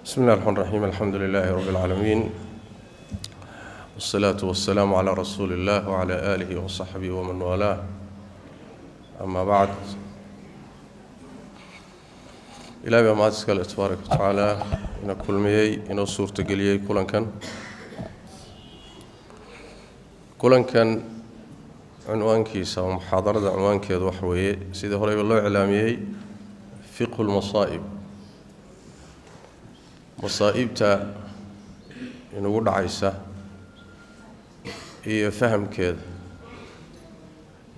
بسم الله الرحمن الرحيم الحمد لله رب العالمين والصلاة والسلام على رسول الله وعلى آله وصحبه ومن والاه أما بعد إلهي ما تسكال تبارك وتعالى إن كل ميي إن صورة قليي كلن كان عنوان كيسا ومحاضرة عنوان كيد وحوي سيدة هريب الله إعلاميي فقه المصائب مصائبتا inagu dhacaysa iyo fahamkeeda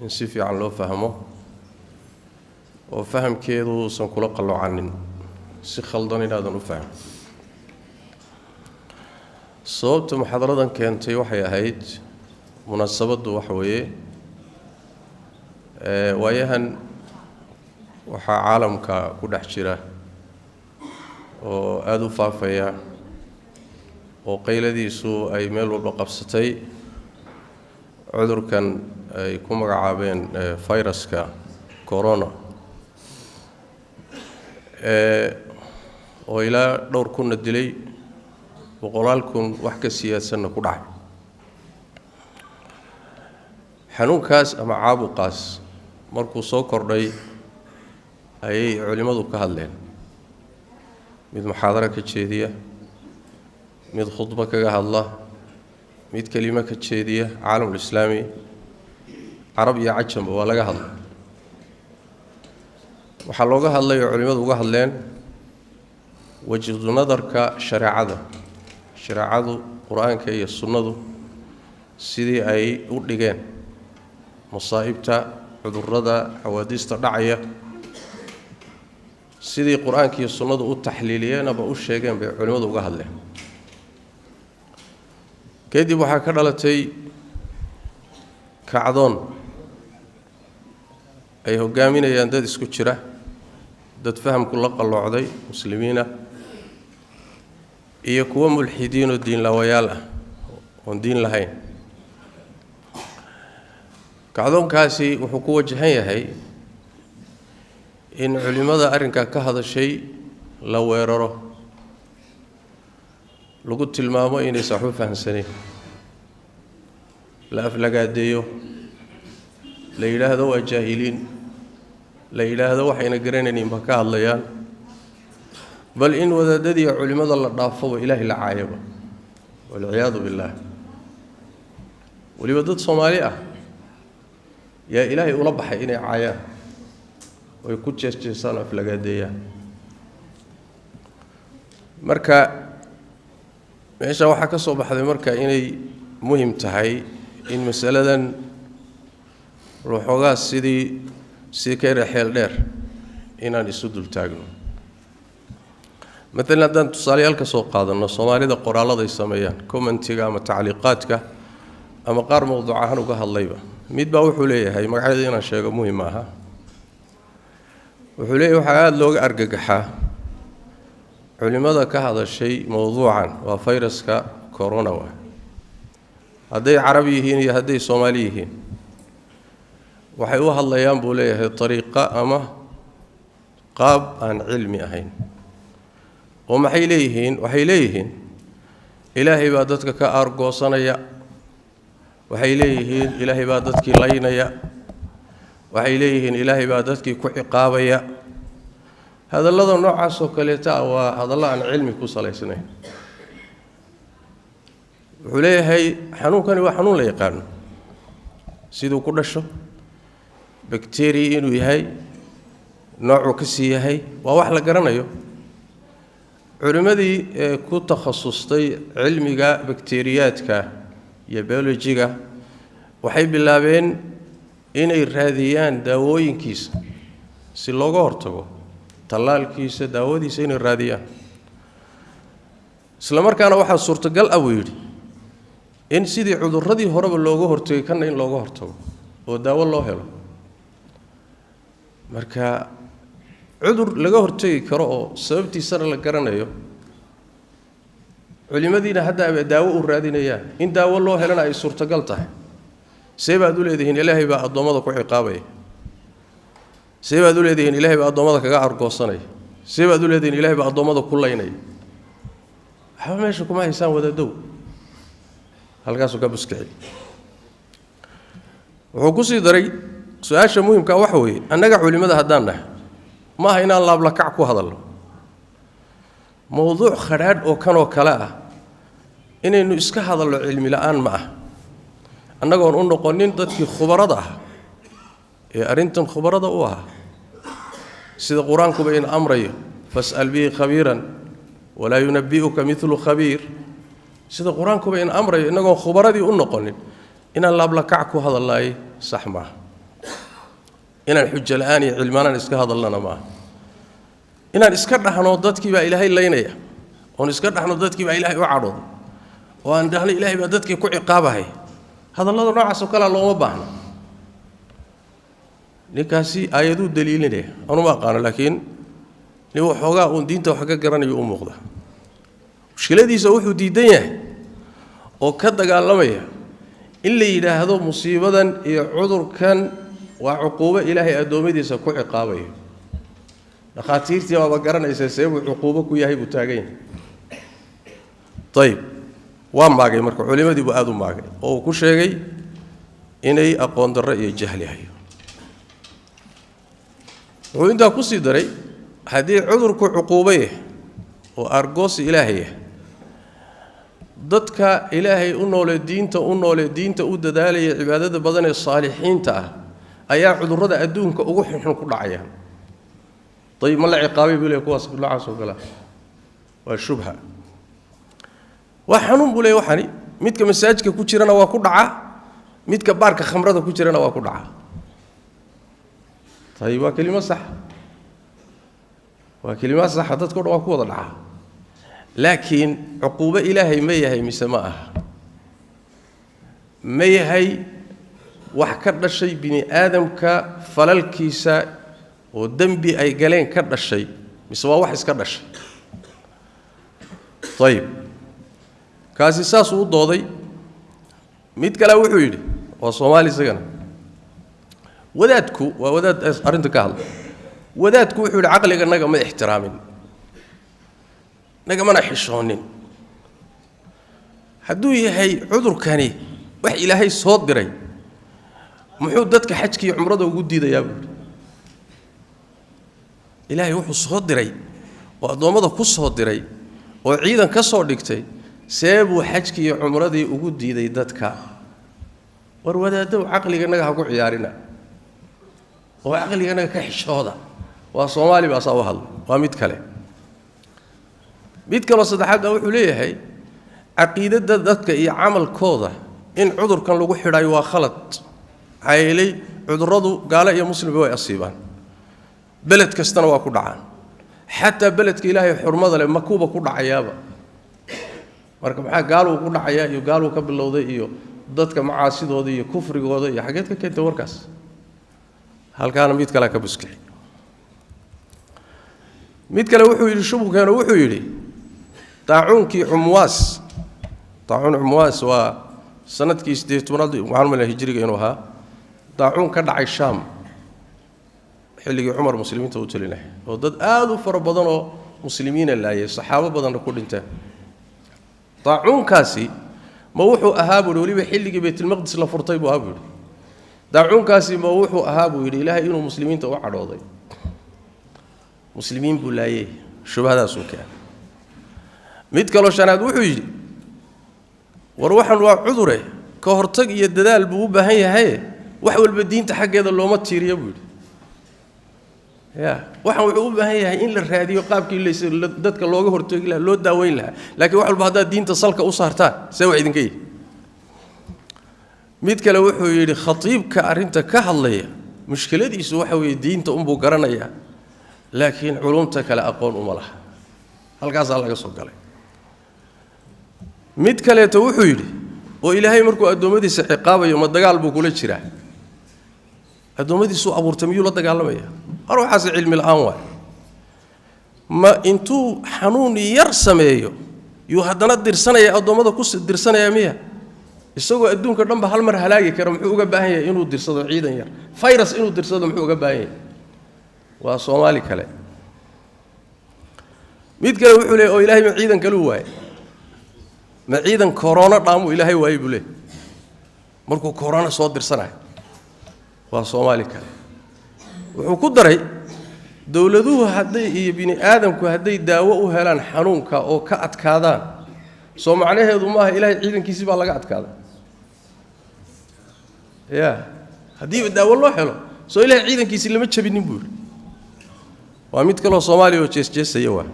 in si fiican loo fahmo oo fahamkeedu uusan kula qaloocanin si khaldan inaadan u fahmin sababta muxaadaradan keentay waxay ahayd munaasabadu waxa weeye waayahan waxaa caalamka ku dhex jira oo aad u faafaya oo qayladiisu ay meel walba qabsatay cudurkan ay ku magacaabeen viruska corona oo ilaa dhowr kun dilay boqolaal kun wax ka siyaasanna ku dhacay xanuunkaas ama caabuqaas markuu soo kordhay ayay culimadu ka hadleen mid muxaadaro ka jeediya mid khudba kaga hadla mid kelimo ka jeediya caalamul islaami carab iyo cajamba waa laga hadla waxaa looga hadlay oo culimadu uga hadleen wajhu nadarka shareecadu qur-aanka iyo sunnadu sidii ay u dhigeen masaa'ibta cudurrada xawaadiista dhacaya sidii qur-aanka iyo sunnadu u taxliiliyeen ama u sheegeen bay culimadu uga hadleen kadib waxaa ka dhalatay kacdoon ay hogaaminayaan dad isku jira dad fahamku la qalloocday muslimiina iyo kuwa mulxidiin oo diinlawayaal ah oon diin lahayn kacdoonkaasi wuxuu ku wajahan yahay in culimada arrinkaa ka hadashay la weeraro lagu tilmaamo inaysan waxba fahamsanayn la aflagaadeeyo la yidhaahdo waa jaahiliin la yidhaahdo waxayna garanaynin ba ka hadlayaan bal in wadaadadii culimada la dhaafaba ilaahay la caayaba walciyaadu billaah weliba dad soomaali ah yaa ilaahay ula baxay inay caayaan oy ku jeesjeesaan oo aflagaadeeyaan marka meesha waxaa ka soo baxday marka inay muhiim tahay in masaladan ruuxoogaa sidii ka yara xeel dheer inaan isu dul taagno maalan haddaan tusaalayaal ka soo qaadanno soomaalida qoraalladay sameeyaan commentiga ama tacliiqaadka ama qaar mowduuc ahaan uga hadlayba mid baa wuxuu leeyahay magacyada inaan sheego muhiim aha wuxuu leeyahay waxaa aada looga argagaxaa culimada ka hadashay mowduucan waa fayraska corona waa hadday carab yihiin iyo hadday soomaali yihiin waxay u hadlayaan buu leeyahay dariiqa ama qaab aan cilmi ahayn oo maxay leeyihiin ilaahay baa dadka ka aargoosanaya waxay leeyihiin ilaahay baa dadkii laynaya waxay leeyihiin ilaahay baa dadkii ku ciqaabaya hadallada noocaas oo kaleeta waa hadallo aan cilmi ku salaysnayn wuxuu leeyahay xanuunkani waa xanuun la yaqaano siduu ku dhasho bacteria inuu yahay noocuu ka sii yahay waa wax la garanayo culimmadii ku takhasustay cilmiga bakteriyaadka iyo biolojiga waxay bilaabeen inay raadiyaan daawooyinkiisa si looga hortago tallaalkiisa daawadiisa inay raadiyaan isla markaana waxaa suurtagal ah buu yidhi in sidii cudurradii horeba looga hortagay kanna in looga hortago oo daawo loo helo marka cudur laga hortagi karo oo sababtiisana la garanayo culimadiina hadda ay daawo u raadinayaan in daawo loo helana ay suurtagal tahay see baad u leedihiin ilaahay baa addoommada ku ciqaabaya see baad u leedihiin ilaahay baa addoommada kaga argoosanaya see baad u leedihiin ilaahay baa addoommada ku laynaya waxba meesha kuma haysaan wadadow halkaasuu ka buskicay wuxuu ku sii daray su-aasha muhiimka waxa weeye annaga culimada haddaan nahay maaha inaan laablakac ku hadalno mowduuc khadhaadh oo kanoo kale ah inaynu iska hadalno cilmi la'aan ma ah annagoon u noqonin dadkii khubarada ah ee arrintan khubarada u ahaa sida qur-aankuba in amrayo fas'al bihi khabiiran walaa yunabbi'uka midlu khabiir sida qur-aankuba in amrayo innagoon khubaradii u noqonin inaan laablakac ku hadalnaay sax maaha inaan xujo la'aan iyo cilmaanaan iska hadalnana maaha inaan iska dhaxno dadkii baa ilaahay laynaya oon iska dhaxno dadkii baa ilaahay u cadhooday oo aan dhahno ilaahay baa dadkii ku ciqaabahay hadallada noocaas oo kalea looma baahna ninkaasi aayaduu daliilinaya anuma aqaano laakiin nin waxoogaa uun diinta wax ka garanayo u muuqda mushkiladiisa wuxuu diidan yahay oo ka dagaalamaya in la yidhaahdo musiibadan iyo cudurkan waa cuquubo ilaahay addoommadiisa ku ciqaabayo dhakhaatiirtii baaba garanaysa see buu cuquubo ku yahay buu taagan yahay ayib waa maagay marka culimadii buu aada u maagay oo uu ku sheegay inay aqoon darro iyo jahli hayo wuxuu intaa ku sii daray haddii cudurku cuquubo yah oo argoosi ilaahay ah dadka ilaahay u noole diinta u dadaalaya cibaadada badan ee saalixiinta ah ayaa cudurrada adduunka ugu xunxun ku dhacaya ayib ma la ciqaabay buu leeyahay kuwaas noocaas oo kale waa shubha waa xanuun buu leeyahay waxani midka masaajidka ku jirana waa ku dhaca midka baarka khamrada ku jirana waa ku dhaca ayib waa kelimo sax dadka dhan waa ku wada dhaca laakiin cuquubo ilaahay ma yahay mise ma aha ma yahay wax ka dhashay bini aadamka falalkiisa oo dembi ay galeen ka dhashay mise waa wax iska dhashay ayib kaasi saasuu u dooday mid kale wuxuu yidhi waa soomaali isagana wadaadku waa wadaad arrinta ka hadla wadaadku wuxuu yidhi caqliga naga ma ixtiraamin nagamana xishoonin hadduu yahay cudurkani wax ilaahay soo diray muxuu dadka xajka iyo cumrada ugu diidayaa buu yidhi ilaahay wuxuu soo diray oo addoommada ku soo diray oo ciidan ka soo dhigtay see buu xajkii iyo cumradii ugu diiday dadka war wadaaddow caqliganaga ha ku ciyaarina oo caqliganaga ka xishooda waa soomaali baa saa u hadla waa mid kale mid kaloo saddexaadna wuxuu leeyahay caqiidada dadka iyo camalkooda in cudurkan lagu xidhayo waa khalad maxaa yeelay cudurradu gaalo iyo muslimba way asiibaan beled kastana waa ku dhacaan xataa beledka ilaahay xurmada leh makuuba ku dhacayaaba marka maxaa gaaluu ku dhacayaa iyo gaaluu ka bilowday iyo dadka macaasidooda iyo kufrigooda iyo xageed ka keentay warkaas halkaana mid kale ka buskixi mid kale wuxuu yidhi shubkeena wuxuu yidhi daacuunkii cumwaas waa sanadkii 8aad waxaan malay hijriga inuu ahaa daacuun ka dhacay shaam xilligii cumar muslimiinta u talinay oo dad aad u fara badan oo muslimiina laayay saxaabo badanna ku dhinteen daacuunkaasi ma wuxuu ahaa buu waliba xilligii baytulmaqdis la furtay buu ahaa buu daacuunkaasi ma wuxuu ahaa buu yidhi ilaahay inuu muslimiinta u cadhooday muslimiin buu laayay shubhadaasuu keenay mid kaloo shanaad wuxuu yidhi war waxan waa cudure ka hortag iyo dadaal buu u baahan yahay wax walba diinta xaggeeda looma tiiriyo buu yidhi waxaan wuxuu u baahan yahay in la raadiyo qaabkii dadka looga hortagi lahaa loo daaweyn lahaa laakiin wax walba haddaad diinta salka u saartaan see wax idinka yihi mid kale wuxuu yidhi khatiibka arrinta ka hadlaya mushkiladiisu waxa weeye diinta unbuu garanayaa laakiin culumta kale aqoon uma laha halkaasaa laga soo galay mid kaleeto wuxuu yidhi oo ilaahay markuu addoommadiisa ciqaabayo ma dagaal buu kula jiraa addoommadiisuu abuurtay miyuu la dagaalamaya war waxaas cilmi la'aan waay ma intuu xanuun yar sameeyo yuu haddana dirsanaya addoommada ku dirsanaya miya isagoo adduunka dhanba hal mar halaagi kara muxuu uga baahan yahay inuu dirsado ciidan yar virus inuu dirsado muxuu uga baahan yahay waa soomaali kale mid kale wuxuu leeyahay oo ilaahay ma ciidan kale u waayay ma ciidan corona dhaamu ilaahay waayay buu leeyahay markuu corona soo dirsanayo waa Soomaali kale wuxuu ku daray dawladuhu hadday iyo bini aadamku hadday daawo u helaan xanuunka oo ka adkaadaan soo macnaheedu ma aha ilaahay ciidankiisa baa laga adkaaday ya haddii daawo loo helo soo ilaahay ciidankiisa lama jabinin buu waa mid kale oo Soomaali oo jeesjeesaya waa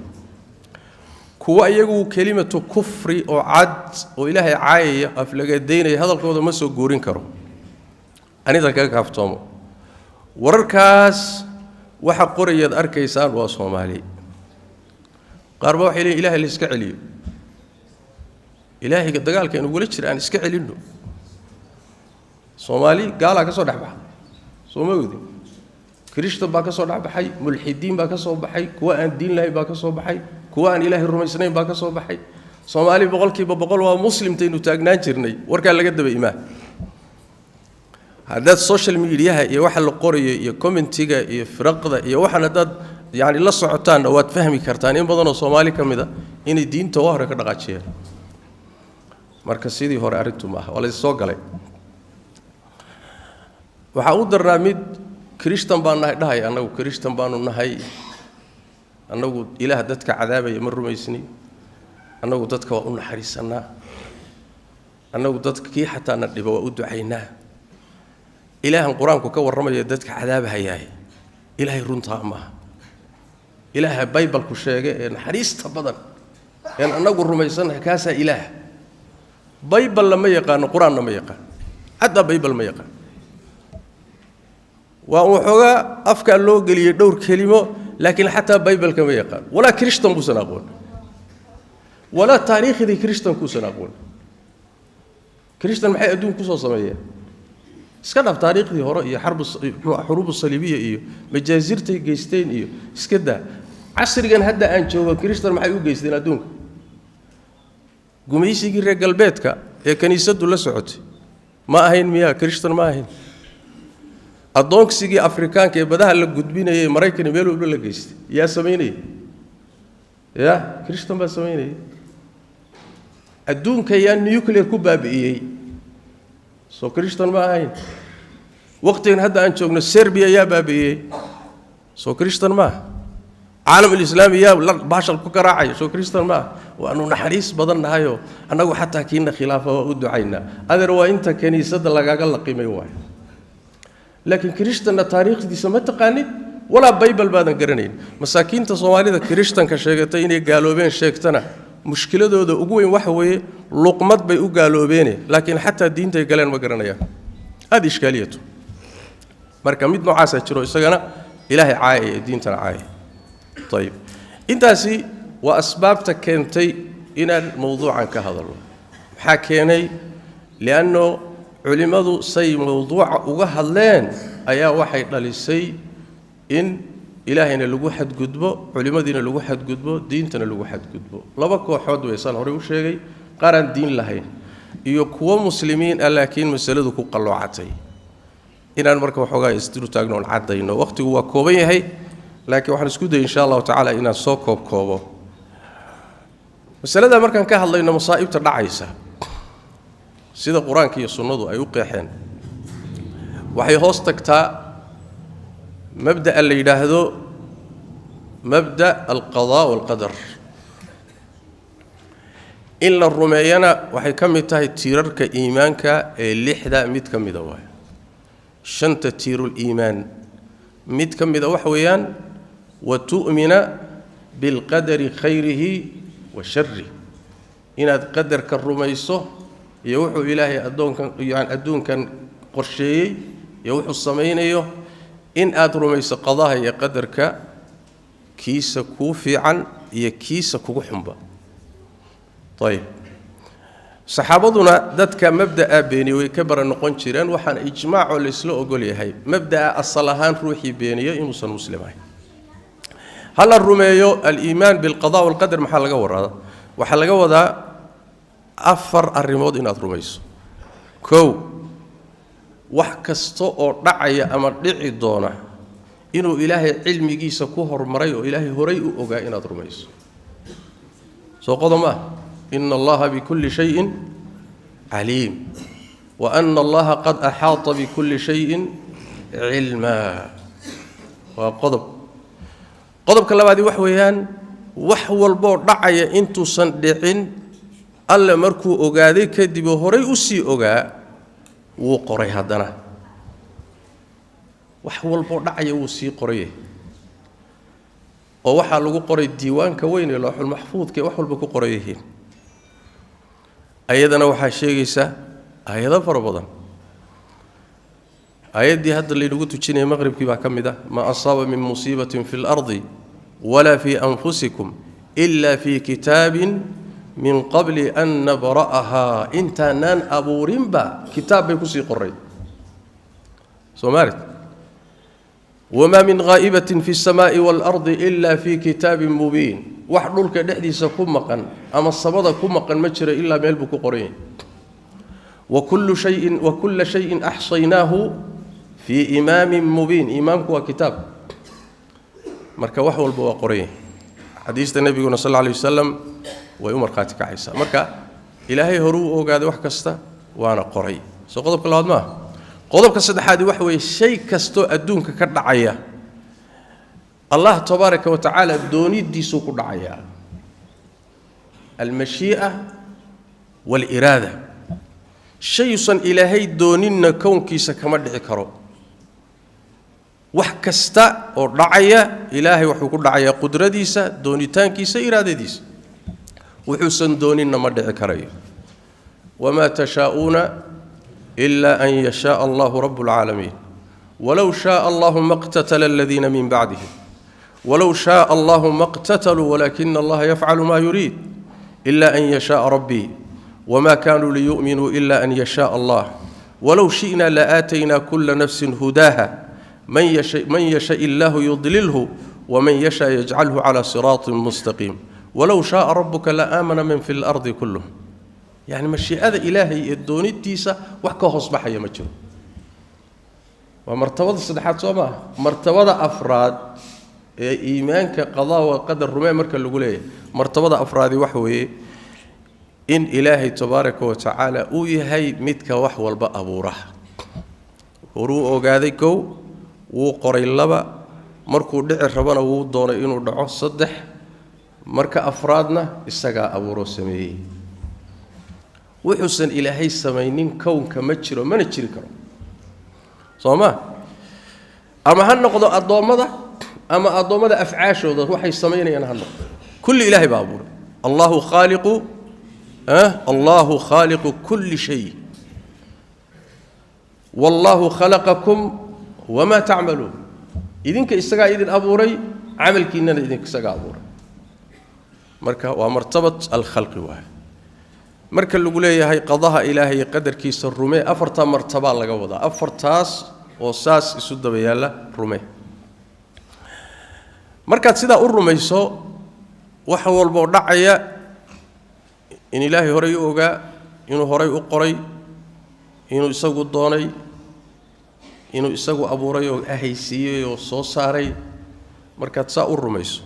kuwa iyagu kelimatu kufri oo cad oo ilaahay caayaya aflaga deynay hadalkooda ma soo goorin karo anida kaga kaaftoomo wararkaas waxa qorayad arkaysaan waa Soomaali qaar baa waxay ilaahay la iska celiyo ilaahiga dagaalka inuu wala jiraan iska celino Soomaali gaala ka soo dhaxbax Soomaalidu Kirishtan baa ka soo dhaxbaxay mulxidiin baa ka soo baxay kuwa aan diin lahayn baa ka soo baxay kuwa aan ilaahay rumaysnayn baa ka soo baxay Soomaali boqolkiiba boqol waa muslimtaynu taagnaan jirnay warka laga daba iimaan هذا السوشيال ميديا هي واحد القرية يكومنتيجا يفرقة يواحد هذا يعني لا صعتان أو تفهمي كرتان إن بدنا الصومالي كمدا إن الدين توهر كذا قاتشير مركز سيدي هو أردتم معه ولا السوق عليه وحاود الرامد كريستان بان نهاي أنا وكريستان بانو نهاي أنا إله دتك عذاب يمر ميسني أنا ودتك وأن حريصنا أنا ودتك كي حتى ندب وأدعينا إله القرآن كوكو الرمي يدتك عذاب هياي إله رنتها ما إله بايبل كشاجة حريص تبضن يعني أنا أقول رميسان كاسة إله بايبل لما يقان القرآن لما يقان حتى بايبل ما يقان وحوجا أفكار لو قلي دور كلمة لكن حتى بايبل كما يقان ولا كريستون كوسنا أقول ولا تاريخ ذي كريستون كوسنا أقول كريستون محي أدون كوسا صمية اسكدا في تاريخ دي هراء حروب الصليبية إيو مجازيرتي جيستين إيو اسكدا عصر كان هدا أنشوا كريستون محي جيستين أدونك قميسي يجي رجال بيتك هي كنيسة ولا سعودي ما أهين مياه كريستون ما أهين أدونك سيجي أفريقيان كي بدها اللي قدبين هي مرايكن بيلو ولا جيست يا سميني يا كريستون بس سميني أدونك يا نيوكلير كوبا بإيه سو كريستون ما هين وقتين هذا أنشوفنا سربيا يا بابي سو كريستون ما عالم الإسلامي يا باشا الكوكراعي سو كريستون ما وأنو نحريس بدلنا هايو أنا حتى كينا خلافه ودعينا هذا هو أنت كنيسة لقى قال قيمة واحد لكن كريستون تاريخ دي سمت قاني ولا بايبل بعد قرنين مساكين تصوالي ذا كريستون كشيء قالوا بين شيكتنا مشكلة ده أقوين وحوي لقمة بيقالوا بينه لكن حتى الدين تيجالين ما قرنايا هذه إشكاليته مركميد نوعاسة ترى إستجانا إلهي عاي الدين تنا عاي طيب أنت سي وأسباب تكنتي إن الموضوع عن كهذا الله حكيني لأنه علماء سي موضوع وجهلين أيا واحد للسي إن إلهنا لو واحد قدبه علماءنا لو واحد قدبه دينتنا لو واحد قدبه لبكوا حد ويسان هوري وشيء قارن دين لهين يكوا مسلمين لكن مسألة كو قلوعتي إن المركب حوجا يستدرو تاجنون العادة إنه وقت هو كوبي هي لكن وحنا سكوده إن شاء الله تعالى إن سوكوب كوبه مسألة مركب كهلا إنه مصائب ترى عيسى سيد القرآن كي يصنده أيوقي حين وحي هوستك تا مبدأ اللي يلاحظوا مبدأ القضاء والقدر إلا الرميانة وحي كم يتاهي تيررك إيمانك اللي حدا ميت كم يدواه شنت تير الإيمان ميت كم يدواه ويان وتؤمن بالقدر خيره وشره إن قدر كالرميسه يوحو إلهي أدون كان قرشي يوحو الصمين أيوه إن أدرميس قضاها يقدرك كيس كوفي عن يكيس كوحمبا طيب صحابتنا ذاتك مبدأ بيني ويكبر النقون شيران وحن إجماع الإسلام أقول هاي مبدأ الصلاحان روحي بيني إنسان مسلمين هل الرميو الإيمان بالقضاء والقدر محل جور هذا وحل جور هذا أفر الرمود إن أدرميس كو wax kasto oo dhacaya ama dhici doona inuu ilaahay cilmigiisa ku hormaray oo ilaahay horay u ogaa inaad rumayso soo qodoma إن الله بكل شيء عليم وأن الله قد أحاط بكل شيء علما وقضب كلا بعد وحويان وحول بور دعيا انتو صندعين ألا مركو أغادي كدب هوري أسي أغا وقري هدنا وحول بور دعيا وسي قريه ووحا لغو قري الديوان كوين اللوح المحفوظ كي وحول بكو قريهين أيضا وحا شيغيسا أيضا فربضا آيات دي هذا اللي نقول تشيني مغرب كيف كمده ما أصاب من مصيبة في الأرض ولا في أنفسكم إلا في كتاب من قبل أن نبرأها إنت نان أبو رمبا كتاب بكسي قري سمارت وما من غائبة في السماء والأرض إلا في كتاب مبين وحلول كدحديس كمقا أما الصبادة كمقا مجرى إلا ميلبك قرين وكل شيء أحصيناه في إمام مبين إمامك وكتاب مركا وحول بوقريه حديث النبي صلى الله عليه وسلم ويمر قاتك عيسى مركا إلهي هرو وقاد وحكسته وأنا قري سو قضبك الله ما قضبك الصدحادي وحوي شيء كستو أدونك كدعيا الله تبارك وتعالى دوني ديسو كدعيا المشيئة والإرادة شيء صن إلهي دونين كونكي سكمدعي كرو وحكستا أو دعيا إلهي وحكو دعيا قدرديسا دونيتانكيسا إرادتيسا وحسن دونين مدعي كري وما تشاءون إلا أن يشاء الله رب العالمين ولو شاء الله ما اقتتل الذين من بعدهم ولو شاء الله ما اقتتلوا ولكن الله يفعل ما يريد إلا أن يشاء ربي وما كانوا ليؤمنوا إلا أن يشاء الله ولو شئنا لآتينا كل نفس هداها من يشاء الله يضلله ومن يشاء يجعله على صراط مستقيم ولو شاء ربك لآمن من في الأرض كلهم يعني مشيئة إلهي الدوني التيسة وحكا أصبح يمجر ومرتبط الصدحات سوما مرتبط أفراد إيمانك قضاء وقدر رمي مركا اللي قوليه مرتبط أفراد وحوي إن إلهي تبارك وتعالى أويهي متك وحوال بأبوره ورو أوغاديكو وقري اللبا مركو دعي ربنا ودونا إنو دعو صدح مركا أفرادنا إستقى أبورو سميه وحسن إلهي سمينين كون كمتشرو من الشركة صوما أما هنقضى الضوامضة أما الضوامضة أفعاشه وحي سميني أنا هنقضى كل إلهي بأبور الله خالق الله خالق كل شيء والله خلقكم وما تعملون إذن كإستقى إذن أبوري عمل كينا إذن كإستقى أبوري مركا ومرتبط الخلق واحد marka lagu leeyahay qadaha ilaahay qadarkiisa rume afarta martaba laga wada afartaas oo saas isu daba yaala rume marka sida u rumayso wax walba oo dhacaya in ilaahay horay u ogaa inuu horay u qoray inuu isagu doonay inuu isagu abuuray oo ahaysiiyay oo soo saaray marka saa u rumayso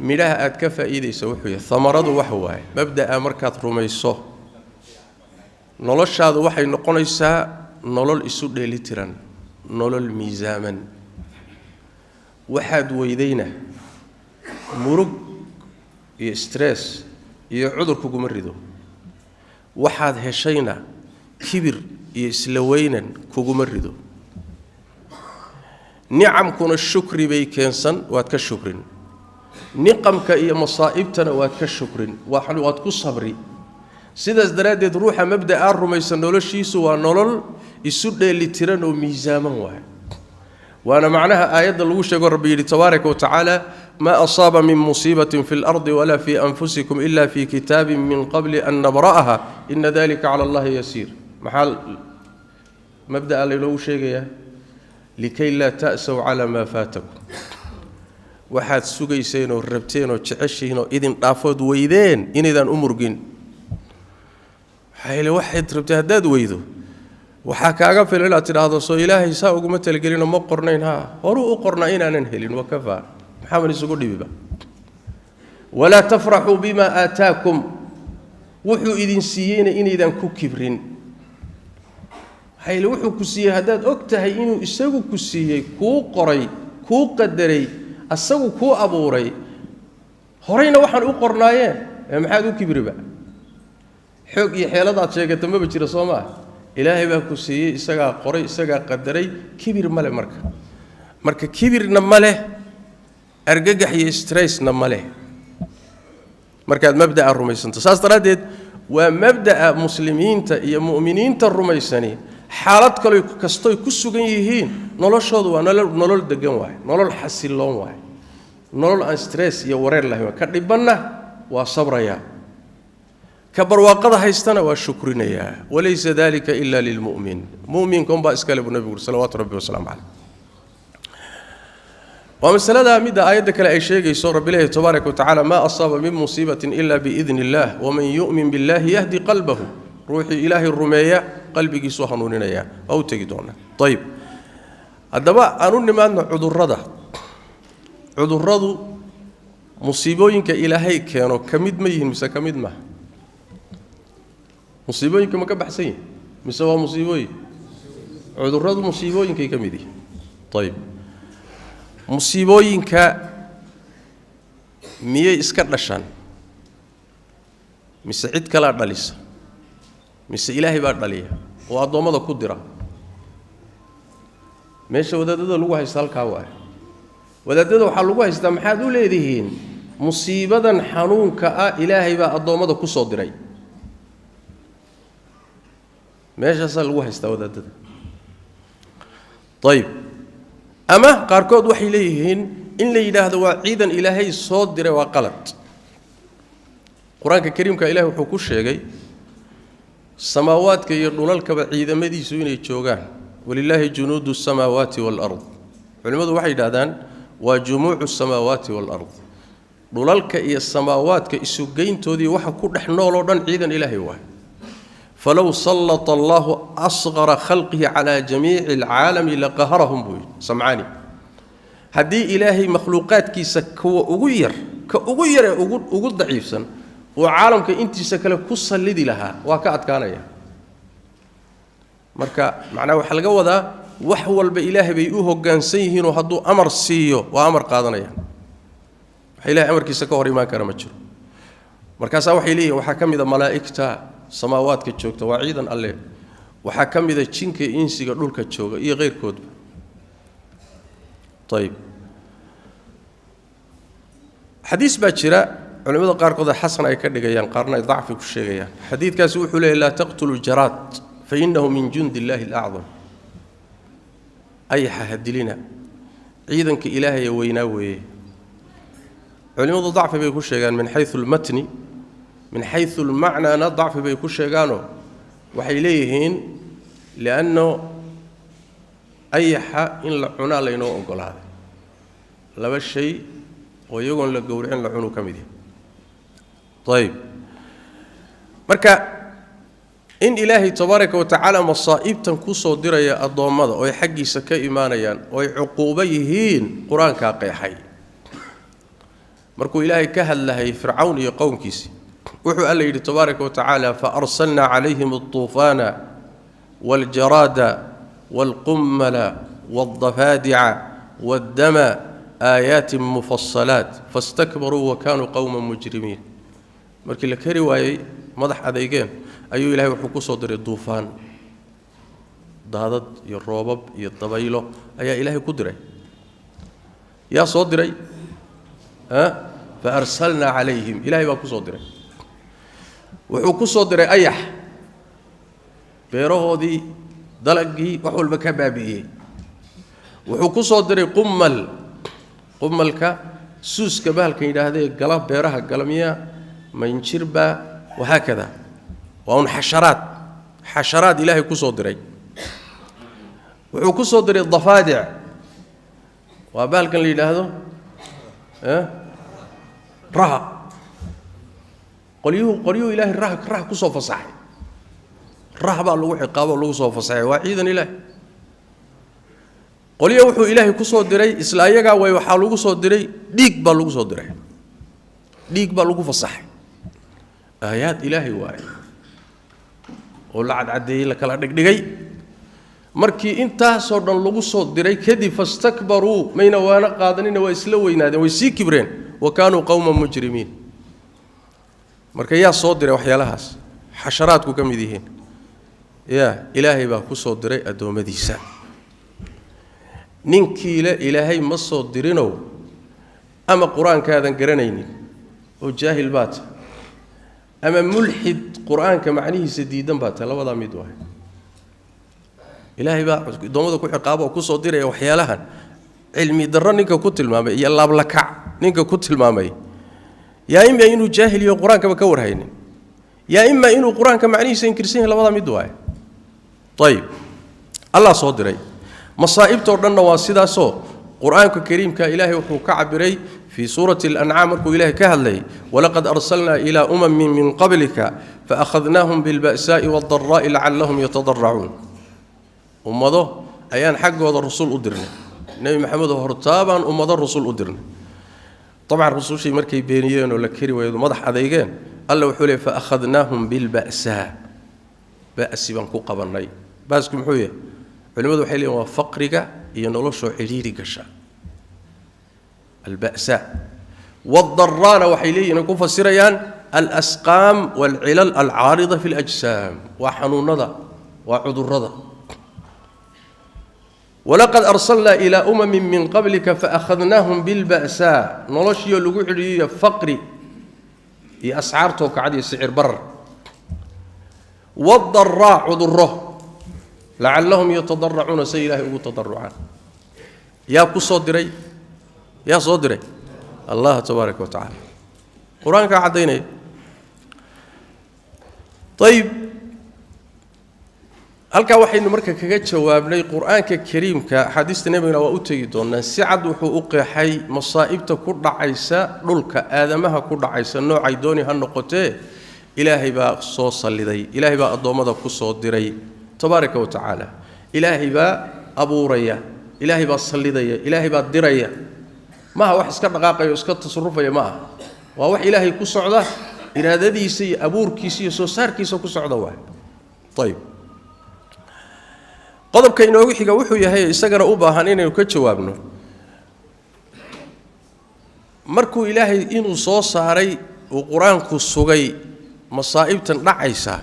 midhaha aad ka faa'iideyso wuxuu yahay thamaradu waxa waaye mabda'a markaad rumayso noloshaadu waxay noqonaysaa nolol isu dheelitiran nolol miisaaman waxaad weydayna murug iyo stress iyo cudur kuguma rido waxaad heshayna kibir iyo isla weynan kuguma rido nicamkuna shukri bay keensan waad ka shukrin niqamka iyo masaa'ibtana waad ka shukrin waad ku sabri sidaas daraadeed ruuxa mabda'a rumaysan noloshiisu waa nolol isu dheelitiran oo miisaaman waay waana macnaha aayadda lagu sheego rabbi yidhi tabaaraka wa tacaala ma asaaba min musiibatin fi lardi walaa fi anfusikum ila fi kitaabin min qabli an nabra'aha ina dalika cala allahi yasiir maxaa mabda'a laynoogu sheegayaa likay laa ta'saw cala maa faatakum waxaad sugayseen oo rabteen oo jeceshiin oo idin dhaafood weydeen inaydan u murgin waxay waxaad rabtay haddaad weydo waxaa kaaga filan inaad tidhaahdo soo ilaahay saa uguma talagelino ma qornayn haa horuu u qornaa inaanan helin wakafaa maxaaban isugu dhibiba walaa tafraxuu bimaa aataakum wuxuu idin siiyeyna inaydan ku kibrin hayl wuxuu ku siiyey hadaad og tahay inuu isagu ku siiyey kuu qoray kuu qadaray asagu kuu abuuray horeyna waxaan u qornaayeen maxaad u kibriba xoog iyo xeeladaad sheegata ma jira Soomaa ilaahay baa ku siiyey isaga qoray isaga qadaray kibir male marka kibirna male argagax iyo stressna male markaad mabda'a rumaysanto saas daraadeed waa mabda'a muslimiinta iyo mu'miniinta rumaysani xaalad kale kastoy ku sugan yihiin noloshoodu waa nolol degan waay nolol xasiloon waay nolol aan stress iyo wareer lahayn ka dhibanna waa sabraya ka barwaaqada haystana waa shukrinaya walaysa dalika illa lilmu'min mu'minkum ba iskale nabiga sallallahu alayhi wa sallam ومسألة مدى آيات كلا أي شيء يسور بالله تبارك وتعالى ما أصاب من مصيبة إلا بإذن الله ومن يؤمن بالله يهدي قلبه روحي إلهي الرمية قلبي يسوها نونيا أو تجدونه طيب الدواء أنون ما أن عذر رضو مصيبوين كإلهي كانوا كمد مين مسا كمد ما مصيبوين كما كبحسين مسوا مصيبوين عذر رضو مصيبوين كي كمدي طيب musiibooyinka miyay iska dhashaan mise cid kala dhalisa mise ilaahay baa dhaliya oo adoomada ku dira meesha wadaadada lagu haysto halka waa wadaadada waxa lagu haystaa maxaad u leedihiin musiibadan xanuunka ah ilaahay baa adoomada ku soo diray meeshaas lagu haystaa wadaadada طيب أما قاركود وحي ليهن إن لي هذا وعيدا إلهي صادر وقلت القرآن الكريم كإله وحكوش شيء السماوات كي يرنولك بعيدا مدي سوين يتشوغان ولله جنود السماوات والأرض علماء وحي دادان وجموع السماوات والأرض نولك إيا السماوات كإسوغين تودي وحكو نحنولو دان عيدا إلهي واحد فلو سلط الله أصغر خلقه على جميع العالم لقهرهم بوي سمعاني هدي إلهي مخلوقات كي سكوا أغير أغير ضعيف سن وعالم كإنتي سكلا كسا لدي لها وكأت كان يا مركا معناه حلقة وذا وحول بإلهي بيؤه جانسيهن وهدو أمر سيو وأمر قادنا يا إلهي أمر كي سكوري ما كان مجر مركا سوحي ليه وحكم إذا ملائكته سماوات كتشوكتا وعيدا الله وحكم إذا تشينك إنسي قدول كتشوكا إيه غير كود طيب حديث باكرة علماء قارقود حسن أي كدغ يان قارنا ضعف كشيغيان حديث كاس وحو لا تقتلوا الجراد فإنه من جند الله الأعظم أي حهدلنا عيدا كإلهي ويناوي علماء ضعف بكشيغان من حيث المتن من حيث المعنى نضعف بيكون شيغانو وحيليهن لأنه أي حق إن لعنا لينو أقول هذا لا بالشيء ويقول للجورين لعنو كمدي طيب مركا إن إلهي تبارك وتعالى مصائب تنكسو دريا الضوامضة ويحقي سكا إيمانيان ويعقوبيهين قرآن كاقي حي مركو إلهي كهل لهي فرعون يقوم كيسي وحو الله تبارك وتعالى فأرسلنا عليهم الطوفان والجراد والقمل والضفادع والدم آيات مفصلات فاستكبروا وكانوا قوما مجرمين مركي لك رواية مضح أذيقين أيو إلهي وحكو صدر الطوفان ضادت يالروبب يالطبيلو أي إلهي قدري يا صدري فأرسلنا عليهم إلهي باكو صدري wuxuu ku soo diray ayax beerahoodii dalagii wax walba ka baabi'iyay wuxuu ku soo diray qummalka suuska bahalkan yidhaahdee gala beeraha galamiya manjirba وهكذا وأن حشرات إلهي كسو دري وكسو دري الضفادع وبالك اللي هذا رها قريو إلهي الرها كسو فصحي رها بقى لو عقابه لو كسو فصحي وعيدا إلهي قريو وحو إلهي كسو دري إسلايقا ويوحا لو كسو دري ديك بقى لو كسو دري ديك بقى لو فصحي آيات إلهي واي ولعد عدي لك لا دغدغي markii intaas oo dhan lagu soo diray kadib fastakbaru mayna waana qaadanina way isla weynaadeen way sii kibreen wa kaanu qawman mujrimiin marka yaa soo diray waxyaalahaas xasharaadku kamid yihiin ilaahay baa ku soo diray adoomadiisa ninkii la ilaahay ma soo dirino ama quraankaadan garanaynin oo jaahil baad ama mulhid quraanka macnihiisa diidan baad labada mid waay إلهي بقى دومده ku ciqaabo ku soo diray waxyaalahan cilmi darro ninka ku tilmaamay iyo laab la kac ninka ku tilmaamay yaa imma inuu jaahil iyo quraanka ka warhaynin yaa imma inuu quraanka macnihiisa inkirsan labada mid waay طيب الله soo diray masaa'ibto dhanna waa sidaaso quraanka kariimka ilaahay wuxuu ka cabiray في سورة الأنعام مركو إلهي كهلي ولقد أرسلنا إلى من قبلك فأخذناهم بالبأساء والضراء لعلهم يتضرعون ummado ayaan xaqooda rasuul u dirnay nabi maxamed oo hortaaban ummado rasuul u dirnay طبعا rasuushii markay beeniyeen oo la kari waayeen madax adeegeen alla wuxuu leeyahay fa akhadnaahum bil ba'sa ba'siban ku qabanay baasku muxuu yahay culimadu waxay leeyihiin waa faqriga iyo nolosha xiriiri gasha al ba'sa wad-dharrana waxay leeyihiin ku fasirayaan al asqam wal ilal al 'arida fi al ajsam wa xanuunada wa cudurrada ولقد أرسلنا إلى من قبلك فأخذناهم بالبأساء نلشي لغو خريي فقري يا أسعارته كعادي سعر بر والضراء عذره لعلهم يتضرعون سيله وتضرعان يا كصدري يا صدري الله تبارك وتعالى قرآن كعديني طيب halka waxaynu marka kaga jawaabnay quraanka kariimka xadiista nabiga waa u tagi doonaa si cad wuxuu u qeexay masaa'ibta ku dhacaysa dhulka aadamaha ku dhacaysa noocay dooni ha noqotee ilaahay baa soo saliday ilaahay baa adoomada ku soo diray tabaaraka wa taala ilaahay baa abuuraya ilaahay baa salidaya ilaahay baa diraya ma wax iska dhaqaaqayo iska tasarrufaya ma waa wax ilaahay ku socda iraadadiisa iyo abuurkiisa iyo soo saarkiisa ku socda waa طيب qodobka inoogu xiga wuxuu yahay isagana u baahan inaynu ka jawaabno markuu ilaahay inuu soo saaray oo quraanku sugay masaa'ibtan dhacaysa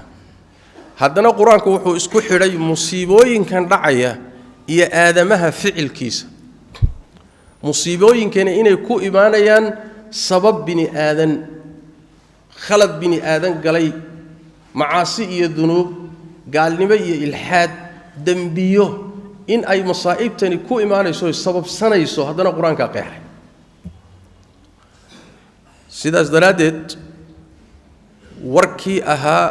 haddana quraanku wuxuu isku xidhay musiibooyinkan dhacaya iyo aadamaha ficilkiisa musiibooyinkana inay ku imaanayaan sabab bini aadan khalad bini aadan galay macaasi iyo dunuub gaalnimo iyo ilhaad dambiyo in ay masaa'ibtani ku imaanayso sabab sanayso hadana quraanka qeexay sidaas daraadeed warkii ahaa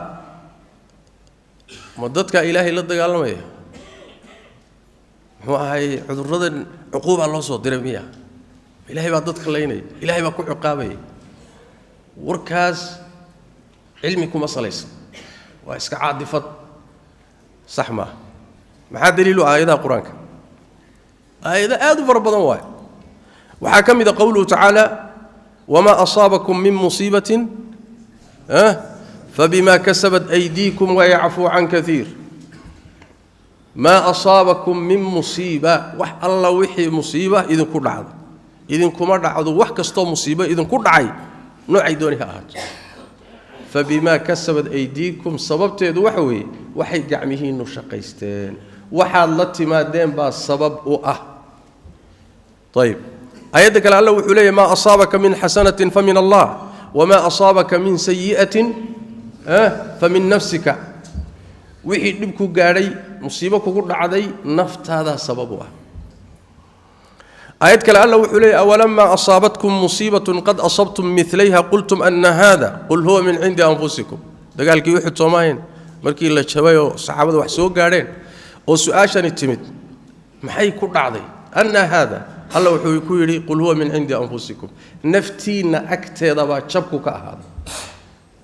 madadka ilaahay la dagaalamaya muxuu ahay cudurradan cuquba loo soo diray miya ilaahay baa dadka leeynay ilaahay baa ku ciqaabay warkaas cilmi kuma salaysan waa iska caadifad sax ma maxaa daliilu aayadaha quraanka aayada aad u fara badan waay waxa kamida qowluhu ta'ala wama asabakum min musibatin فبما كسبت أيديكم ويعفو عن كثير ما أصابكم من مصيبة وح الله وحي مصيبة إذن كل عضو إذن كمر عضو وح كستو مصيبة إذن كل عي نوعي دونها أهد فبما كسبت أيديكم صببت يدو وحوي وحي قعمه نشقيستين وحالتي ما دين با السبب طيب أيدك الله وحولي ما أصابك من حسنة فمن الله وما أصابك من سيئة فمن نفسك وحي دبكو غاري مصيبه كو دحداي نفتادا سببها ايات كلا الله وحلي اولما اصابتكم مصيبه قد اصبتم مثليها قلتم ان هذا قل هو من عند انفسكم دغالكي وحي توماين markii la jabayo saxaabada wax soo gaareen oo su'aashani timid maxay ku dhacday anna hada الله wuxuu ku yiri qul huwa min indi anfusikum naftiina agteeda ba jabku ka ahaad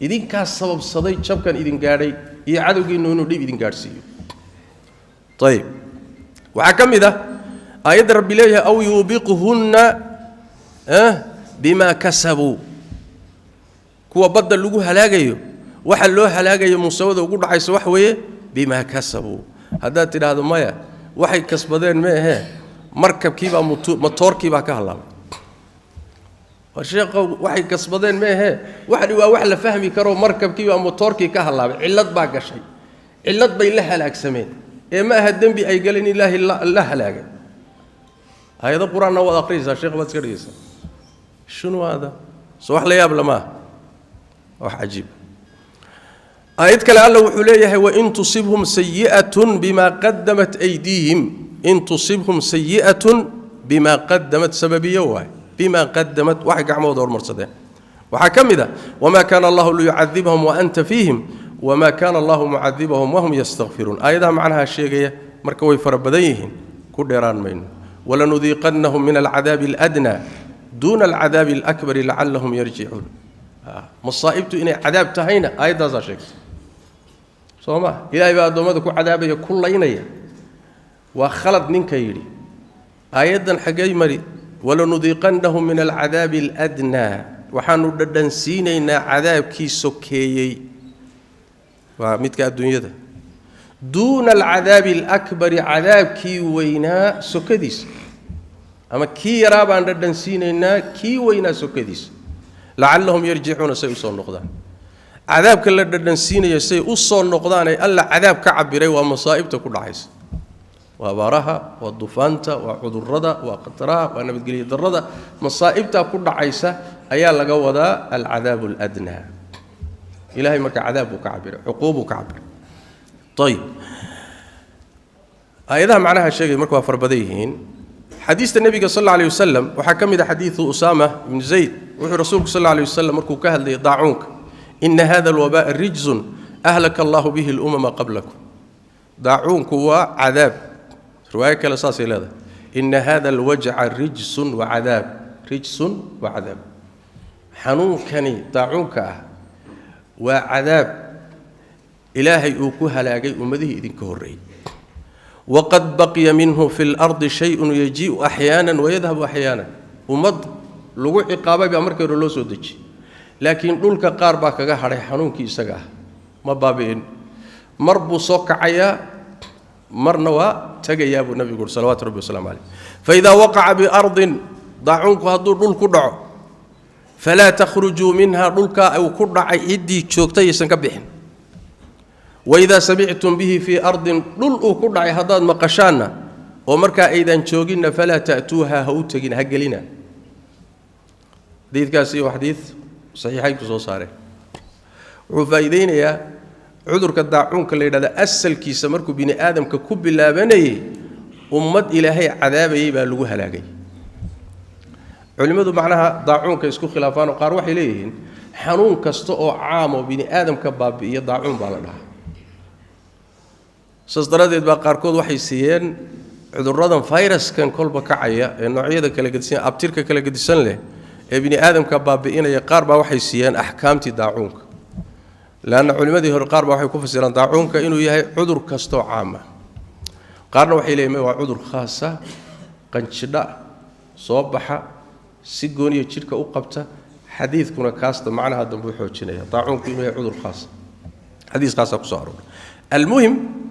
idinka sabab saday jabkan idin gaaray iyo cadowgiina inuu dhib idin gaarsiiyo طيب waxa kamida ayad rabbi leeyahay aw yubiquhunna bima kasabu kuwa badal lagu halaagayo waxa loo halaagayo musawada ugu dhacayso wax weeye bima kasabu hadaa tiraahdo maya waxay kasbadeen ma aha markabkiiba motorkiiba ka halaabay washeeqo waxay kasbadeen ma aha waxa waa wax la fahmi karo markabkiiba motorkii ka halaabay cilad baa gashay cilad bay la halaagsameen ee ma aha dambi ay galeen ilaahi la halaagay ayada quraanna wada aqriisa sheekh baad iska shunu hada soo wax la yaab lama wax ajiib ayad kale alla wuxuu leeyahay wa in tusibhum sayyi'atun bima qaddamat aydihim in tusibhum sayyi'atun bima qaddamat sababiyya bima qaddamat wax gacmooda hormarsadeen waxa kamida wama kana allah liyu'adhibahum wa anta fihim wama kana allah mu'adhibahum wa hum yastaghfirun ayadaha macnaha sheegaya marka way farabadan yihiin ku dheeraan mayno ولنذيقنهم من العذاب الأدنى دون العذاب الأكبر لعلهم يرجعون مصائبته إن عذاب تهينا أيضا ذا شيء صوما إلهي بعد ما ذكر عذابه كل ينيا وخلط من كيري أيضا حجي مري ولنذيقنهم من العذاب الأدنى وحنو دنسينا عذاب كي سكيي ومتك الدنيا ده دون العذاب الأكبر عذاب كي وينا سكديس أما كي رابع دنسينا كي وينا سكديس لعلهم يرجعون سيوصل نقدان عذاب كل دنسينا يسيوصل نقدان ألا عذاب كعبري ومصائب تكون عايز وبارها والضفانتا وعذردا وقطرا وأنا بتقولي الردا مصائب تكون عايزة أيا لجودا العذاب الأدنى إلهي مك عذاب كعبر عقوب كعبر طيب أيضا معناها شيء مركوا فربديهين حديث النبي صلى الله عليه وسلم وحكم إذا حديث أسامة بن زيد ورسولك صلى الله عليه وسلم مركوا كهل ضاعونك إن هذا الوباء رجز أهلك الله به الأمم قبلكم ضاعونك هو عذاب رواية كالأساس هذا إن هذا الوجع رجس وعذاب رجس وعذاب حنون كني ضاعونك وعذاب إلهي أوكوها لاقي أمده إذن كهري وقد بقي منه في الأرض شيء يجيء أحيانا ويذهب أحيانا ومض لقوا عقابة بأمرك الرلوس ودج لكن دولك قاربا كجا حري حنون كي سجاه ما بابين مربو صك عيا مرنوا تجا يا أبو النبي يقول صلوات ربي وسلام عليه فإذا وقع بأرض ضعونك هدول دول كدع فلا تخرجوا منها دولك أو كدع يدي شوكتي سنكبحن وإذا سمعتم به في أرض دول كدع هداد مقشانا ومركا أيضا شوقنا فلا تأتوها هوتجين هجلنا ديت كاسي وحديث صحيحين كسو صاري وفايدين يا عذر كداعون كل هذا أسل كيس مركو بني آدم ككوب لا بني ومد إلهي عذاب يبقى لجوها لاقي علماء معناها ضاعون كيسكو خلافان وقاروا إليهن حنون كستو عام وبني آدم كباب يضاعون بالله صدرت بقاركود وحي سيان عذرادن فيروس كان كل بكعية النوعية كلا قدسين أبتيرك كلا قدسين له ابن آدم كبابئين يقارب وحي سيان أحكامتي داعونك لأن علماء ذي القارب وحي كفسران داعونك إنه يهي عذر كستو عامة قارنا وحي ليه ما عذر خاصة قنشداء صوبحة سيقونية شركة أقبتة حديث كنا كاستا معنا هذا بوحو تشينيا داعونك إنه عذر خاصة حديث خاصة قصارون المهم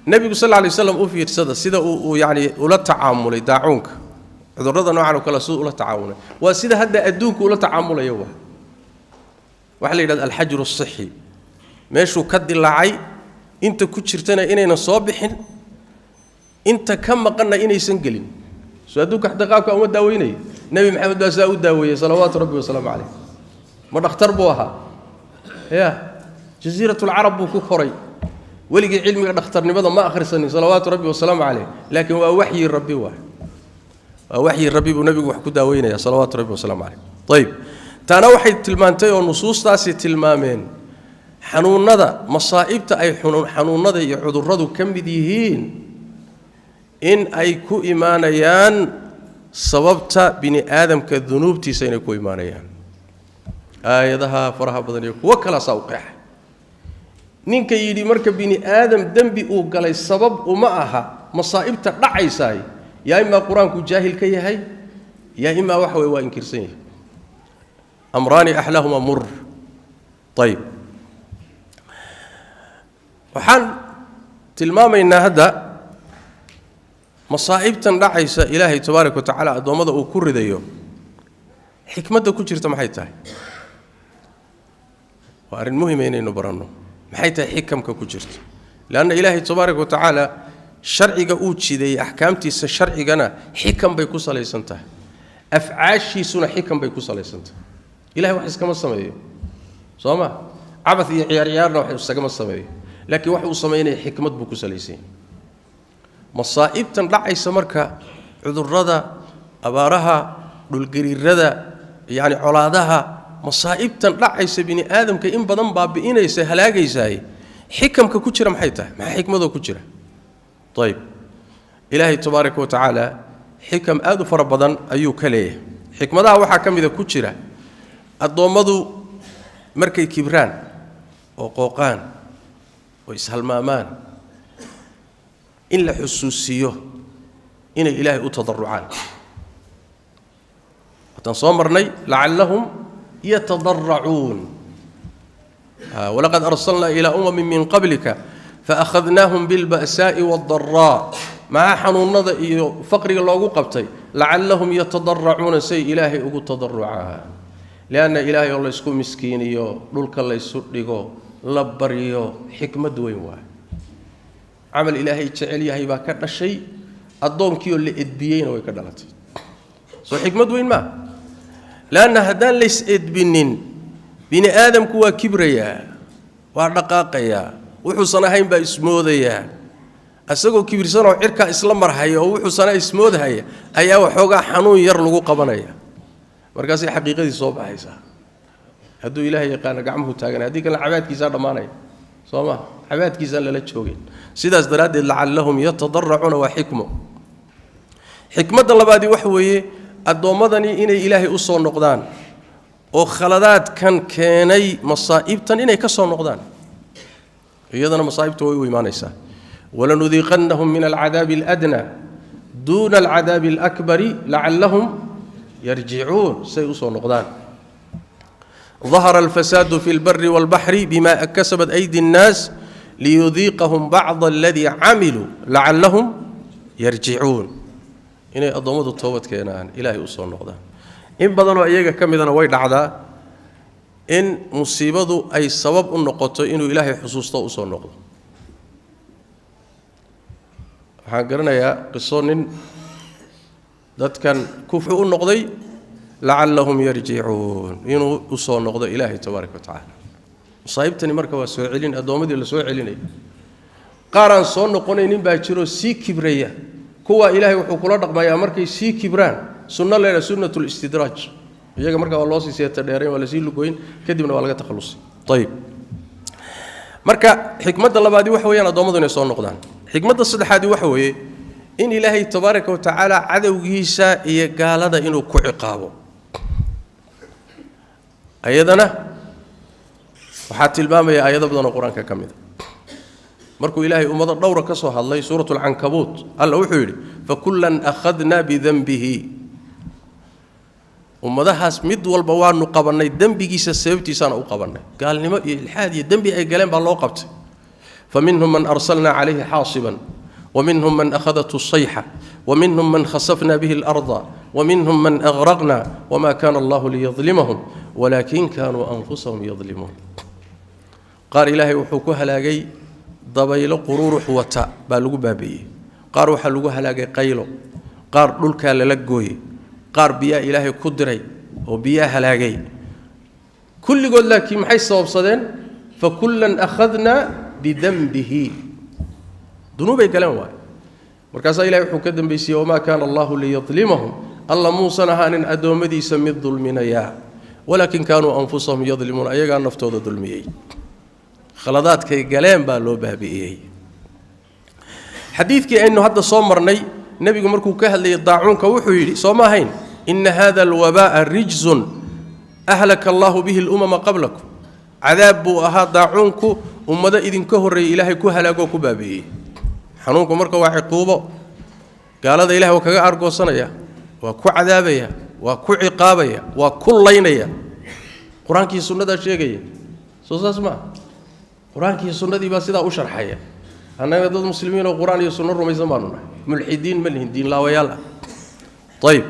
النبي صلى الله عليه وسلم أوفي رسالة سيدا يعني ولا تعامل داعونك عذرنا نوعا وكلا سوء ولا تعامل وسيدا هدا أدوك ولا تعامل يوه وحلي الحجر الصحي ماشو كد اللعي أنت كتشرتنا إننا صابحين أنت كم قلنا إني سنجلين سأدوك حتى قاك أو داويني نبي محمد بساء داوية صلوات ربي وسلام عليه ما نختار بوها يا جزيرة العرب وكفري ولقي علمي نختار نبض ما آخر سنة صلوات ربي وسلام عليه لكن هو وحي الربي واحد وحي الربي ونبي وحكو داويني صلوات ربي وسلام عليه طيب تانا وحي تلمانتي والنصوص تاسي تلمامين حنون نذا مصائبت أي حنون نذا يعذر ردو كم بديهين إن أي كو إيمانيان صببت بني آدم كالذنوب تيسين كو إيمانيان آياتها فرها بدن يكو وكلا سوقح نينك يدي مركب بني آدم دنبي أو قال السبب ومعها مصائبت رعيساي يا إما قرآن كو جاهل كي هي يا إما وحوي وإنكرسين أمران أحلاهما مر طيب waxaan tilmaamaynaa hadda masaa'ibtan dhacaysa ilaahay tabaaraka wa tacaala addoommada uu ku ridayo xikmadda ku jirta maxay tahay waa arrin muhiim ah inaynu baranno maxay tahay xikamka ku jirta laanna ilaahay tabaaraka wa tacaala sharciga uu jideeyey axkaamtiisa sharcigana xikam bay ku salaysan tahay afcaashiisuna xikam bay ku salaysan tahay ilahay wax iskama sameeyo soo ma cabad iyo ciyaarna wax iskama sameeyo laakiin wax uu sameeyay xikmad buu ku salaysan masaa'ibtan dhacaysa marka cudurrada abaaraha dhulgariirada yani colaadaha masaa'ibtan dhacaysa bini aadamka in badan baabi'inaysa halaagaysaay xikamka ku jira maxay tahay maxaa xikmadoo ku jira ayib ilaahay tabaaraka wa tacaala xikam aad u fara badan ayuu ka leeyahay xikmadaha waxaa ka mida ku jira addoommadu markay kibraan oo qooqaan oo ishalmaamaan in la xusuusiyo inay ilaahay u tadarrucaan wataan soo marnay lacallahum yatadarracuun walaqad arsalnaa ilaa umamin min qablika faakhadnaahum bilba'saa'i waaddaraa maxaa xanuunnada iyo faqriga loogu qabtay lacallahum yatadarracuuna say ilaahay ugu tadarrucaan lianna ilaahay oo laysku miskiiniyo dhulka laysu dhigo la baryo xikmad weyn waaye camal ilaahay jecel yahay baa ka dhashay addoonkiioo la edbiyeyna way ka dhalatay soo xikmad weyn maa laanna haddaan lays edbinin bini aadamku waa kibrayaa waa dhaqaaqayaa wuxuusan ahayn baa ismoodayaa asagoo kibirsanoo cirkaa isla marhaya oo wuxuusana ismoodahaya ayaa waxoogaa xanuun yar lagu qabanaya markaasay xaqiiqadii soo baxaysaa hadduu ilaahay yaqaano gacmuhu taaganay haddii kalena cabaadkiisaa dhammaanaya soo ma cabaadkiisaan lala joogin sidaas daraaddeed lacallahum yatadarracuuna waa xikmo xikmadda labaadii waxa weeye addoommadani inay ilaahay u soo noqdaan oo khaladaadkan keenay masaa'ibtan inay ka soo noqdaan iyadana masaa'ibta way u imaanaysaa walanudiiqannahum min alcadaabi aladnaa duuna alcadaabi alakbari lacallahum yarjicuun say u soo noqdaan ظهر الفساد في البر والبحر بما كسبت أيدي الناس ليذيقهم بعض الذي عملوا لعلهم يرجعون إني أضمد التوبة كينان إلهي أصول نقدان إن بدنوا أيجا كم إذا نويد عدا إن مصيبة أي سبب النقطة إنه إلهي حصوصته أصول نقدان حقرنا يا قصون ذات كان كفء النقضي لعلهم يرجعون إنه أصول نقضي إلهي تبارك وتعالى مصايبتني مركب وسوعلين أدومدي اللي سوعلين قارن صون نقولين باجرو سي كبرية كوا إلهي وحكولا رقم يا مركب سي كبران سنة لنا سنة الاستدراج يجا مركب الله سي تديرين ولا سي لقوين كدبنا ولا تخلص طيب مركب حكمة الله بعدي وحوي أنا أدومدي صون نقدان حكمة الصدح هذه وحوي إن إلهي تبارك وتعالى عدو جيسا يقال هذا إنه كعقابه أيضنا وحتى البام يا أيضا بدنا القرآن ككمل مركو إلهي أمضى دورة كسوها الله سورة العنكبوت الله وحيري فكلا أخذنا بذنبه أمضى مد والبوان نقبلنا ذنبي جيس السبتي سنة أقبلنا قال لي الحادي ذنبي أي كلام بالله قبت فمنهم من أرسلنا عليه حاصبا ومنهم من أخذته الصيحة ومنهم من خسفنا به الأرض ومنهم من أغرقنا وما كان الله ليظلمهم ولكن كانوا أنفسهم يظلمون قال إلهي وحكوها لاقي ضبيل قرور حوتا بالغو بابي قال وحلوها لاقي قيلو قال دولكا للقوي قال بيا إلهي كدري وبيا هلاقي كل قول لك محي الصواب صدين فكلا أخذنا بذنبه ذنوبي كلام واحد مركز إلهي وحكدم بيسي وما كان الله ليظلمهم الله موسى نهان أدومدي سمي الظلمين يا ولكن كانوا أنفسهم يظلمون أيها نفتو ظلمي خلطات كي قلام بالو بابي حديث كي أنه هذا صومرني نبي مركو كهل يضاعون كوحي صومهين إن هذا الوباء رجز أهلك الله به الأمم قبلكم عذاب أها ضاعونكو ومدى إذن كهري إلهي كهلاكو كبابي حنونكم مركو وعقوبة قال هذا إلهي وكا أرقو صنيا وكو عذابيا وكو عقابيا وكو لينيا قرآن كي سنة دا شيء سوسا اسمع قرآن كي سنة دي بس إذا أشرح حيا أنا ضد المسلمين وقرآن يسنة رمي زماننا ملحدين ملهن دين لا ويلا طيب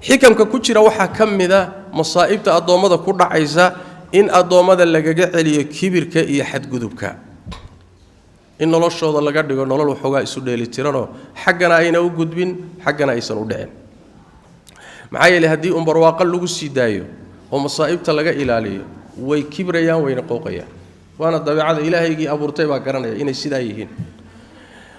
حكم ككتشرة وحا كم ذا مصائب تأضوم هذا كل عيسى إن أضوم هذا اللي جعل كبر كي حد جذبك إن الله شهد الله قد يقول الله حقا يسود للتيرانو حقنا أين وجود بين حقنا يسنو دعين معايا لهدي برواق اللجو السيدايو ومصائب تلقى إلاليه ويكبر يا وين قوقيا وأنا الطبيعة إلهي يجي أبو رتيبة قرنا إن السيدايهين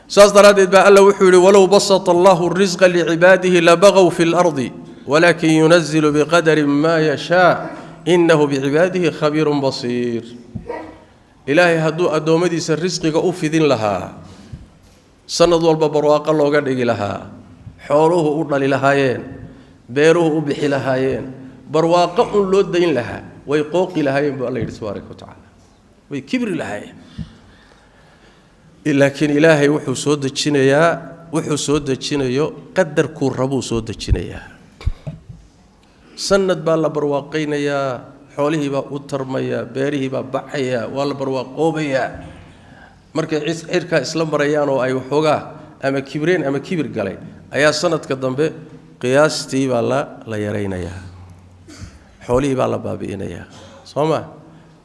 ساز درادت بقى الله وحول ولو بسط الله الرزق لعباده لبغوا في الأرض ولكن ينزل بقدر ما يشاء إنه بعباده خبير بصير إلهي هدو أدومدي سرزقك أوفذين لها سند والببرواق الله قد لها حوله أرنا لهايين بيروه أبحي لهايين برواق لودين لها ويقوق لهايين بالله تبارك وتعالى ويكبر لهايين لكن إلهي وحو سود الشنيا وحو سود الشنيا قدر كوربو سود الشنيا سند بالله برواقين يا حوله با وترميا بيره با بحيا ولا برواقوبيا markay cirka isla marayaan oo ay waxooga ama kibreen ama kibir galay ayaa sanadka dambe qiyaastii baa la yareynaya xoolihii baa la baabiinaya sooma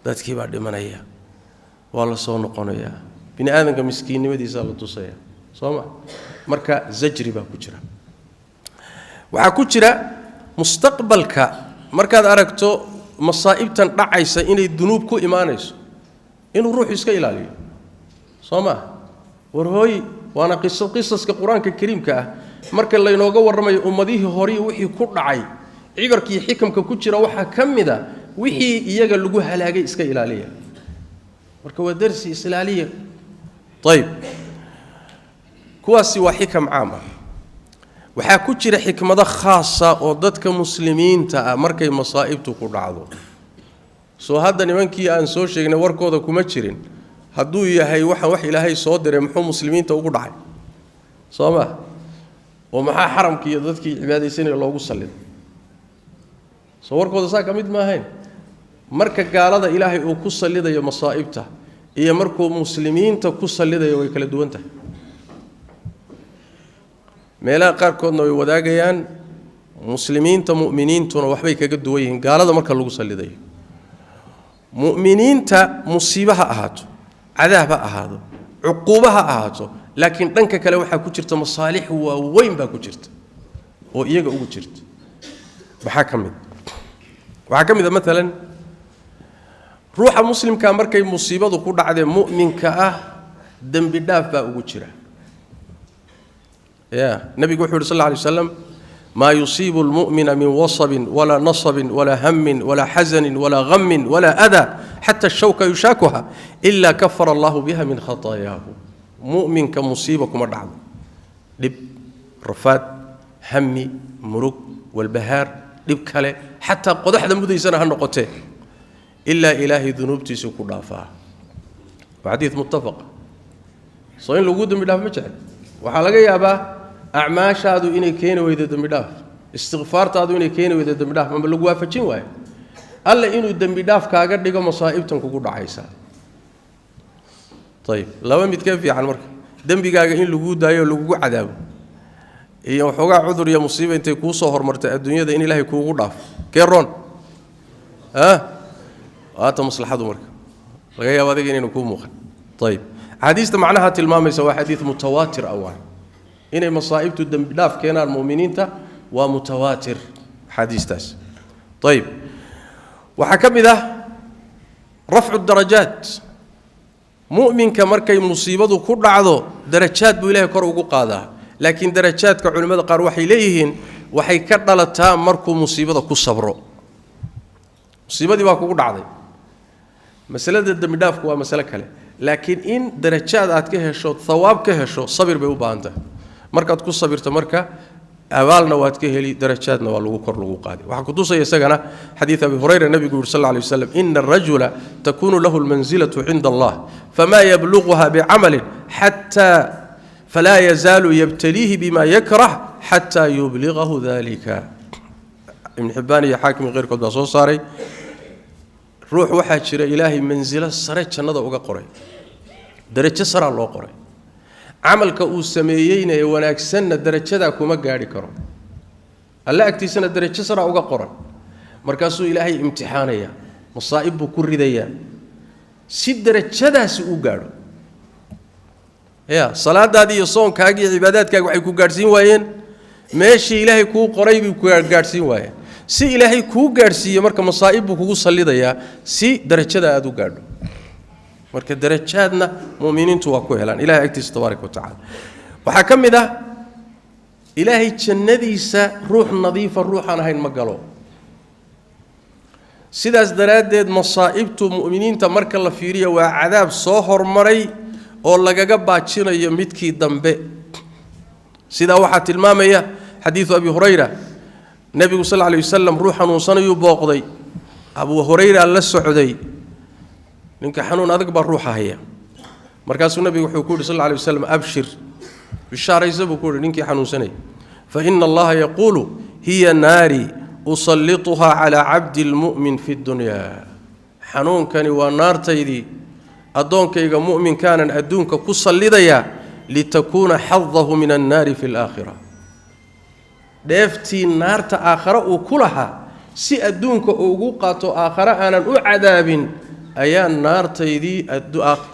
dadkii baa dhimanaya waa la soo noqonaya bini aadanka miskiinimadiisa la tusaya sooma marka zajri baa ku jira waxa ku jira mustaqbalka markaad aragto masaa'ibtan dhacaysa inay dunuub ku imaanayso inuu ruux iska ilaaliyo sooma warhooy waana qisaska quraanka kariimka ah marka la inooga warramayo ummadihii hore wixii ku dhacay cibarkii xikmka ku jira waxa kamida wixii iyaga lagu halaagay iska ilaaliya marka waa darsi islaaliya طيب kuwaasi waa xikam caam ah waxa ku jira xikmado khaasa oo dadka muslimiinta ah markay masaa'ibtu ku dhacdo soo hadda nimankii aan soo sheegnay warkooda kuma jirin hadduu yahay wax ilaahay soo diray muxuu muslimiinta ugu dhacay sooma oo maxaa xaramkii iyo dadkii cibaadaysanay loogu saliday soo warkooda saa kamid ma ahayn marka gaalada ilaahay uu ku salidayo masaa'ibta iyo markuu muslimiinta ku salidayo way kala duwan tahay meelaha qaarkoodna way wadaagayaan muslimiinta mu'miniintuna waxbay kaga duwan yihiin gaalada marka lagu salidayo mu'miniinta musiibaha ahaato عذاب هذا عقوبها هاتو لكن دنك كلا waxa ku jirta masaalix waaweyn baa ku jirta oo iyaga ugu jirta waxa kamid مثلا ruuxa muslimka markay musiibadu ku dhacday mu'minka ah dambi dhaaf baa ugu jira يا نبي صلى الله عليه وسلم ما يصيب المؤمن من وصب ولا نصب ولا هم ولا حزن ولا غم ولا أذى حتى الشوكة يشاكها إلا كفر الله بها من خطاياه مؤمن كمصيبكم الرعب لب رفات همي مرق والبهار لب كله حتى قد أحد مدي سنة هالنقطة إلا إلهي ذنوبتي سكر رافع وحديث متفق صين لوجود من الله مجهد وحلقة يا أبا أعماش هذا إني كينه ويد الدمداف استغفار هذا إني كينه ويد الدمداف ما بلقوا فتشين واي الله إنه الدمداف كأجر ديجا مصائب تنكوكو عيسى طيب لو متكفي عن مرك دم بيجا إن لوجود دايو لوجود عذاب هي وحوجا عذر يا مصيبة أنت يكون صهر مرت الدنيا ده إن الله يكون ضعف كيرون مصلحة مرك غير هذا إنه يكون مخ طيب حديث معناها تلمام سواء حديث متواتر أول إن مصائب تدم بلاف كنا المؤمنين تا ومتواتر حديث تاس طيب وحكم إذا رفع الدرجات مؤمن كمركي مصيبة كل عضو درجات بوله كروجو قاده لكن درجات كعلماء قار وحي إليهن وحي كرلتها مركو مصيبة كصبره مصيبة دي واقو كل عضو مسألة الدم بلاف كوا مسألة كله لكن إن درجات أتكهشوا ثواب كهشوا صبر بيوبانته markaad ku sabirto marka abaalna waad ka heli darajaadna waa lagu kor lagu qaadi waxa ku tusay isagana xadiis abi hurayra nabigu sallallahu alayhi wasallam inna ar-rajula takunu lahu al-manzilatu 'inda Allah fama yablughuha bi'amalin hatta fala yazalu yabtalihi bima yakrah hatta yublighahu dhalika ibn hibban ya hakim gheyrkood baa soo saaray ruux waxaa jira ilaahay manzilo sare jannada uga qoray darajo sare loo qoray camalka uu sameeyayna ee wanaagsanna darajada kuma gaari karo alla agtiisana darajo sare uga qoran markaasuu ilaahay imtixaanaya masaa'ib buu ku ridayaa si darajadaasi u gaaro salaadaadii iyo soonkaagii iyo cibaadaadkaaga waxay ku gaarsiin waayeen meeshii ilaahay kuu qoray buu ku gaarsiin waayeen si ilaahay kuu gaarsiiyo marka masaa'ib buu kugu salidayaa si darajada aad u gaadho marka darajaadna muuminiintu waa ku helaan ilaahay agtiisa tabaaraka wa tacaala waxaa ka mid ah ilaahay jannadiisa ruux nadiifa ruuxaan ahayn ma galo sidaas daraaddeed masaa'ibtu mu'miniinta marka la fiiriyo waa cadaab soo hormaray oo lagaga baajinayo midkii dambe sidaa waxaa tilmaamaya xadiidu abi hurayra nebigu sal lla alay wasalam ruux xanuunsanayuu booqday abu hurayra la socday ninka xanuun adag baa ruuxa haya markaasuu nebigu wuxuu ku yidhi sal lla alay wasalam abshir bishaaraysa buu ku yidhi ninkii xanuunsanayay fa ina allaha yaquulu hiya naari usallituhaa calaa cabdi lmu'min fi ddunyaa xanuunkani waa naartaydii addoonkayga mu'minkaanan adduunka ku sallidayaa litakuuna xadahu min annaari fi alaakhira dheeftii naarta aakhare uu ku lahaa si adduunka ugu qaato aakhare aanan u cadaabin ayaa naartaydii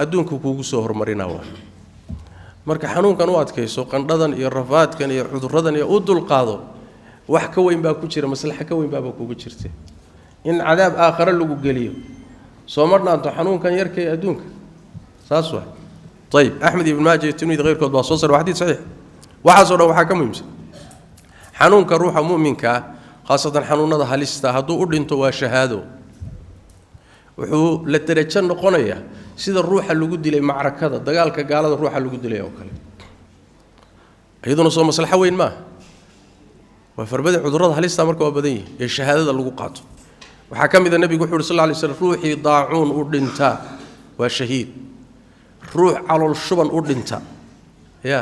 adduunka kuugu soo hormarinaa marka xanuunkan u adkayso qandhadan iyo rafaadkan iyo cudurradan iyo u dulqaado wax ka weyn baa ku jira maslaxa ka weyn baaba kugu jirta in cadaab aakhare lagu geliyo soo ma dhaanto xanuunkan yarka ee adduunka saas waa ayib axmed ibn maaja iyo tirmidi keyrkood baa soo saaray waa xadiid saxiix waxaasoo dhan waxaa ka muhiimsan xanuunka ruuxa mu'minka ah khaasatan xanuunada halista hadduu u dhinto waa shahaado wuxuu la darajo noqonayaa sida ruuxa lagu dilay macrakada dagaalka gaalada ruuxa lagu dilay oo kale iyaduna soo maslaxo weyn maaha waa farbada cudurrada halista marka waa badan yihiin ee shahaadada lagu qaato waxaa ka mid a nebigu wuxuu yidhi sal lla alay slam ruuxii daacuun u dhintaa waa shahiid ruux calool shuban u dhinta ya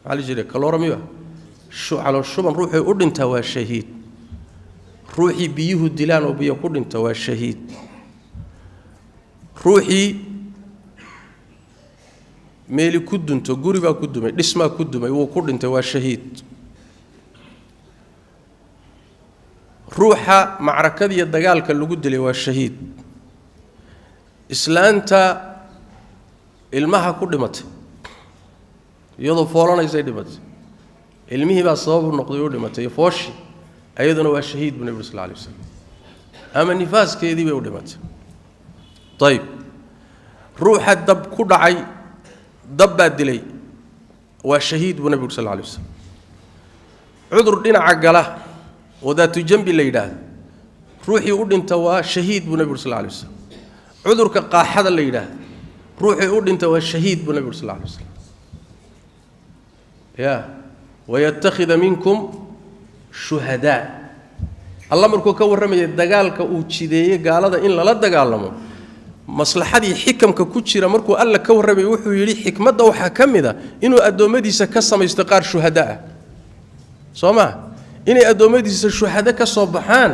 maxaa la jira kaloora miya calool shuban ruuxii u dhintaa waa shahiid ruuxii biyuhu dilaan oo biyo ku dhinta waa shahiid ruuxii meeli ku dunto guri baa ku dumay dhismaa ku dumay wuu ku dhintay waa shahiid ruuxa macrakada iyo dagaalka lagu dilay waa shahiid islaanta ilmaha ku dhimatay iyadoo foolanaysay dhimatay ilmihii baa sabab u noqday u dhimatay iyo fooshi ayaduna waa shahiid buu nebigu sal lla alay wasalam ama nifaaskeedii bay u dhimatay ayib ruuxa dab ku dhacay dab baa dilay waa shahiid buu nebigu sal lla alay wasalam cudur dhinaca gala wadaatu jambi la yidhaahdo ruuxii u dhinta waa shahiid buu nebigu sal lla alay wasalam cudurka qaaxada la yidhaahdo ruuxii u dhinta waa shahiid buu nebigu sal lla alay wasalam ya wayattakhida minkum shuhadaa alla markuu ka warramaya dagaalka uu jideeyey gaalada in lala dagaalamo maslaxadii xikamka ku jira markuu alla ka warramay wuxuu yidhi xikmadda waxaa ka mid a inuu addoommadiisa ka samaysto qaar shuhada ah soo maa inay addoommadiisa shuhado ka soo baxaan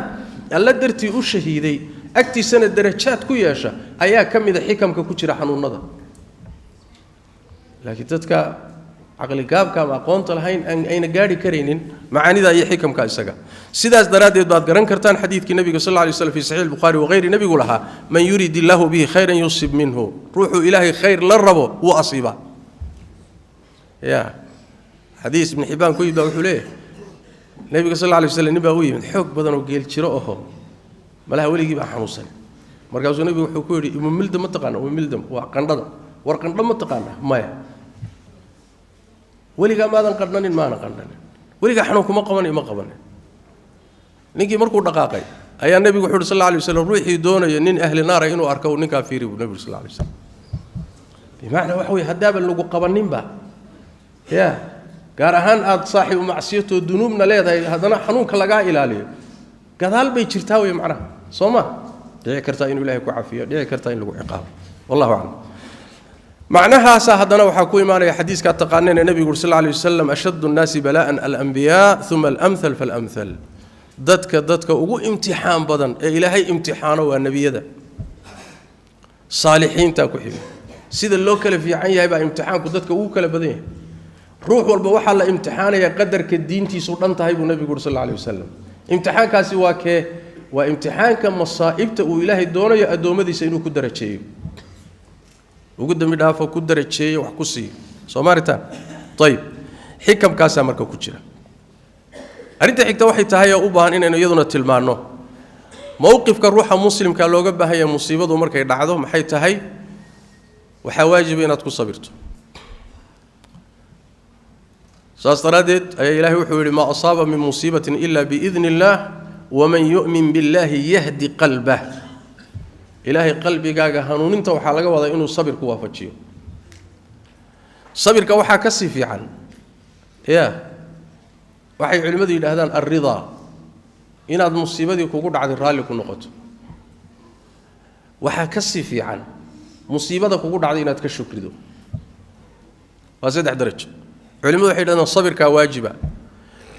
alla dartii u shahiiday agtiisana darajaad ku yeesha ayaa ka mid a xikamka ku jira xanuunada laakiin dadka caqligaabka ama aqoonta lahayn ayna gaari karaynin macaanida iyo xikamka isaga sidaas daraaddeed baad garan kartaan xadiidkii nabiga sal lla lay slam fi saxiix albukhaari wagayri nebigu lahaa man yurid illaahu bihi khayran yusib minhu ruuxuu ilaahay khayr la rabo wuu asiibaa ya xadiis ibn xibbaan ku yimid baa wuxuu leeyahay nebiga sal lla lay waslam nin baa u yimid xoog badan oo geel jiro oho malaha weligii baa xanuunsan markaasuu nebigu wuxuu ku yidhi umumildam ma taqaana umumildam waa qandhada war qandho ma taqaana maya weligaa maadan qadhnanin maana qadhnanin weligaa xanuun kuma qabanin ima qabanin ninkii markuu dhaqaaqay ayaa nebigu wuxuu yidhi sal alla alay wasalam ruuxii doonaya nin ahli naara inuu arko uu ninkaa fiiri buu nebigu sal alla alay wasalam bimacnaa waxa weye haddaaba lagu qabaninba ya gaar ahaan aada saaxiibu macsiyatoo dunuubna leedahay haddana xanuunka lagaa ilaaliyo gadaal bay jirtaa wey macnaha soo ma dhici kartaa inuu ilaahay ku cafiyo dhici kartaa in lagu ciqaabo wallahu aclam معناها هذا نوع حكوي معنا حديث كاتقانين النبي صلى الله عليه وسلم أشد الناس بلاء الأنبياء ثم الأمثل فالأمثل ضدك وجو امتحان بدن إلهي امتحانه والنبي ذا صالحين تاكو حبي سيد اللو كلا في عن يهبا امتحان كدتك او كلا بدين روح والبا waxa la imtixaanaya qadarka diintiisu dhantahay buu nabigu sallallahu alayhi wasallam imtixaankaasi waa kee waa imtixaanka masaa'ibta uu ilaahay doonayo adoomadiisa inuu ku darajeeyo ugu dambi dhaafo ku darajeeyo wax ku sii Soomaalitan طيب حكمkaas marka ku jira arinta xigta waxay tahay u baahan inaynu iyaduna tilmaano mowqifka ruuxa muslimka looga baahayo musiibadu markay dhacdo maxay tahay waxa waajib inaad ku sabirto سأستردد أي إلهي وحول ما أصاب من مصيبة إلا بإذن الله ومن يؤمن بالله يهدي قلبه إلهي قلبي قاقا هنون انت وحالك وضع إنه صبر كوا فتشيو صبر كوحا كسي في عن وحي علمدي إلى هذا الرضا إن هذا المصيبة دي كوكود عن الرالي كنقط وحا كسي في عن مصيبة كوكود عن إنها تكشكر دو وزيد درج علماء waxay dhahdaan sabirka waajiba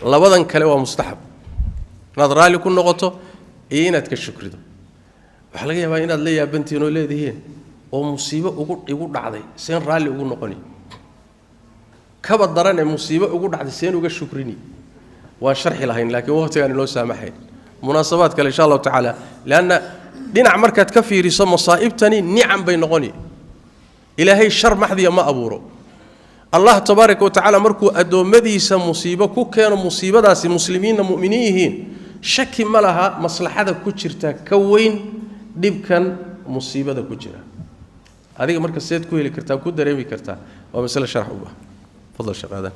labadan kale waa mustahab nadraali ku noqoto inaad ka shukrido waxa laga yaabaa inaad leeyahay bantiino leedihiin oo musiibo ugu dhacday seen raali ugu noqoni kaba daran ee musiibo ugu dhacday seen uga shukrini waa sharxi lahayn laakiin waqtigan loo saamaxay munaasabaad kale insha Allah taala laana dhinac markaad ka fiiriso masaa'ibtani ni'am bay noqoni ilaahay shar maxdiya ma abuuro الله تبارك وتعالى مركو أدومديسا مصيبة كوكينا مصيبة داسي مسلمين مؤمنين شك ما لها مصلحة كوتشرتا كوين ديب كان مصيبة كوتشرا هذه مركز سيد كوي لكرتا كود دريمي كرتا ومسألة شرح بها تفضل شيخ هذا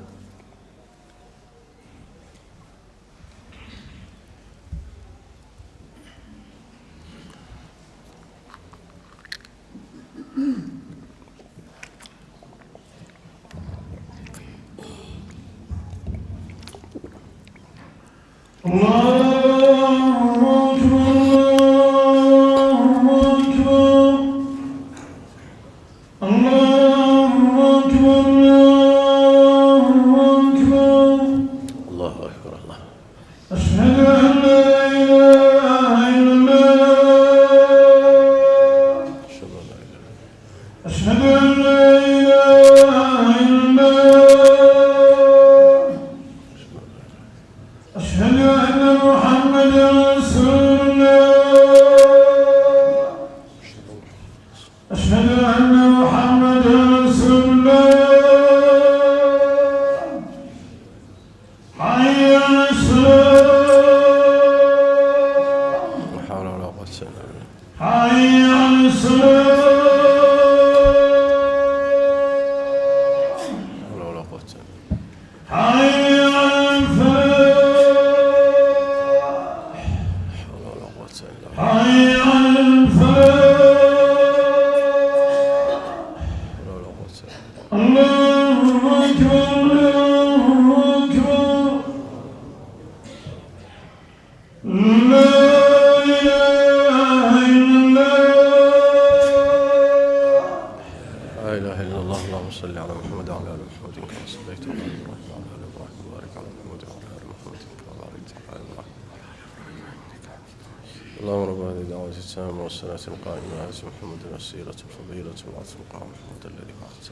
اللهم رب هذه الدعوة التامة والصلاة القائمة على محمد الوسيلة الفضيلة والعطف القائم محمد الذي بعث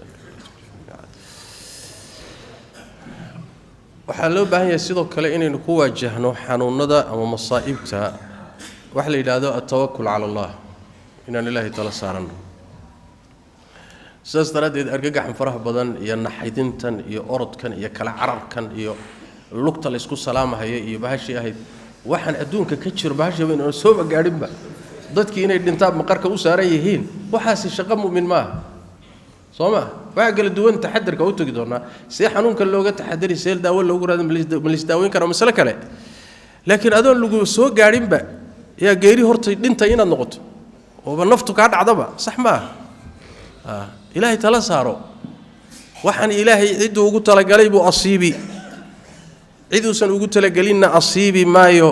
waxaa loo baahan yahay sidoo kale inaynu ku waajahno xanuunada ama masaa'ibta wax la yiraahdo at-tawakkul ala Allah inaan ilaahay tala saarano sidaas daradeed argagaxan faraha badan iyo naxidintan iyo orodkan iyo kala cararkan iyo lugta la isku salaamahay iyo bahashi ahayd waxaan adduunka ka jiro bahashi inuu soo gaadhinba dadkii inay dhintaan maqarka u saaran yihiin waxaasi shaqo mu'min ma sooma waxa kala duwan taxadarka u tagi doona si xanuunka looga taxadari seel daawo loogu raadin malis daaweyn karo mas'ala kale laakiin adoon lagu soo gaarinba yaa geeri hortay dhintay inaad noqoto oo naftu ka dhacdaba sax ma ilaahay tala saaro waxaan ilaahay cid ugu talagalay buu asiibi cid uusan ugu talagalina asiibi maayo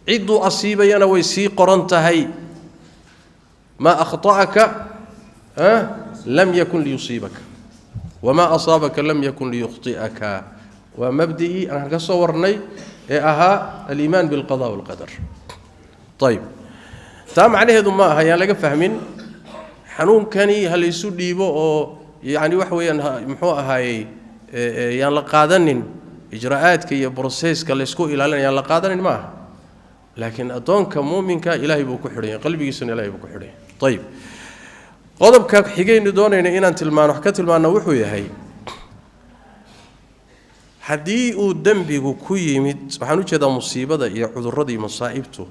cid uu asiibayana way sii qoran tahay ma akhta'aka لم يكن ليصيبك وما أصابك لم يكن ليخطئك ومبدئي أنا كصورني الإيمان بالقضاء والقدر طيب تام عليه ذو ما هيا لقى فهمين حنون كاني هل يسودي بو يعني وحوي محوها هاي يعني لقادن إجراءات كي بروسيس كالسكو إلى لنا يعني لقادن ما لكن أدون كمؤمن كإلهي بكحرين قلبي يسون إلهي بكحرين طيب قضب كحجين دون إن أنت المان وحكت المان وحوي هاي حدي ودم بيجوكوي مت وحنو كذا مصيبة ده يعذر ردي مصائبته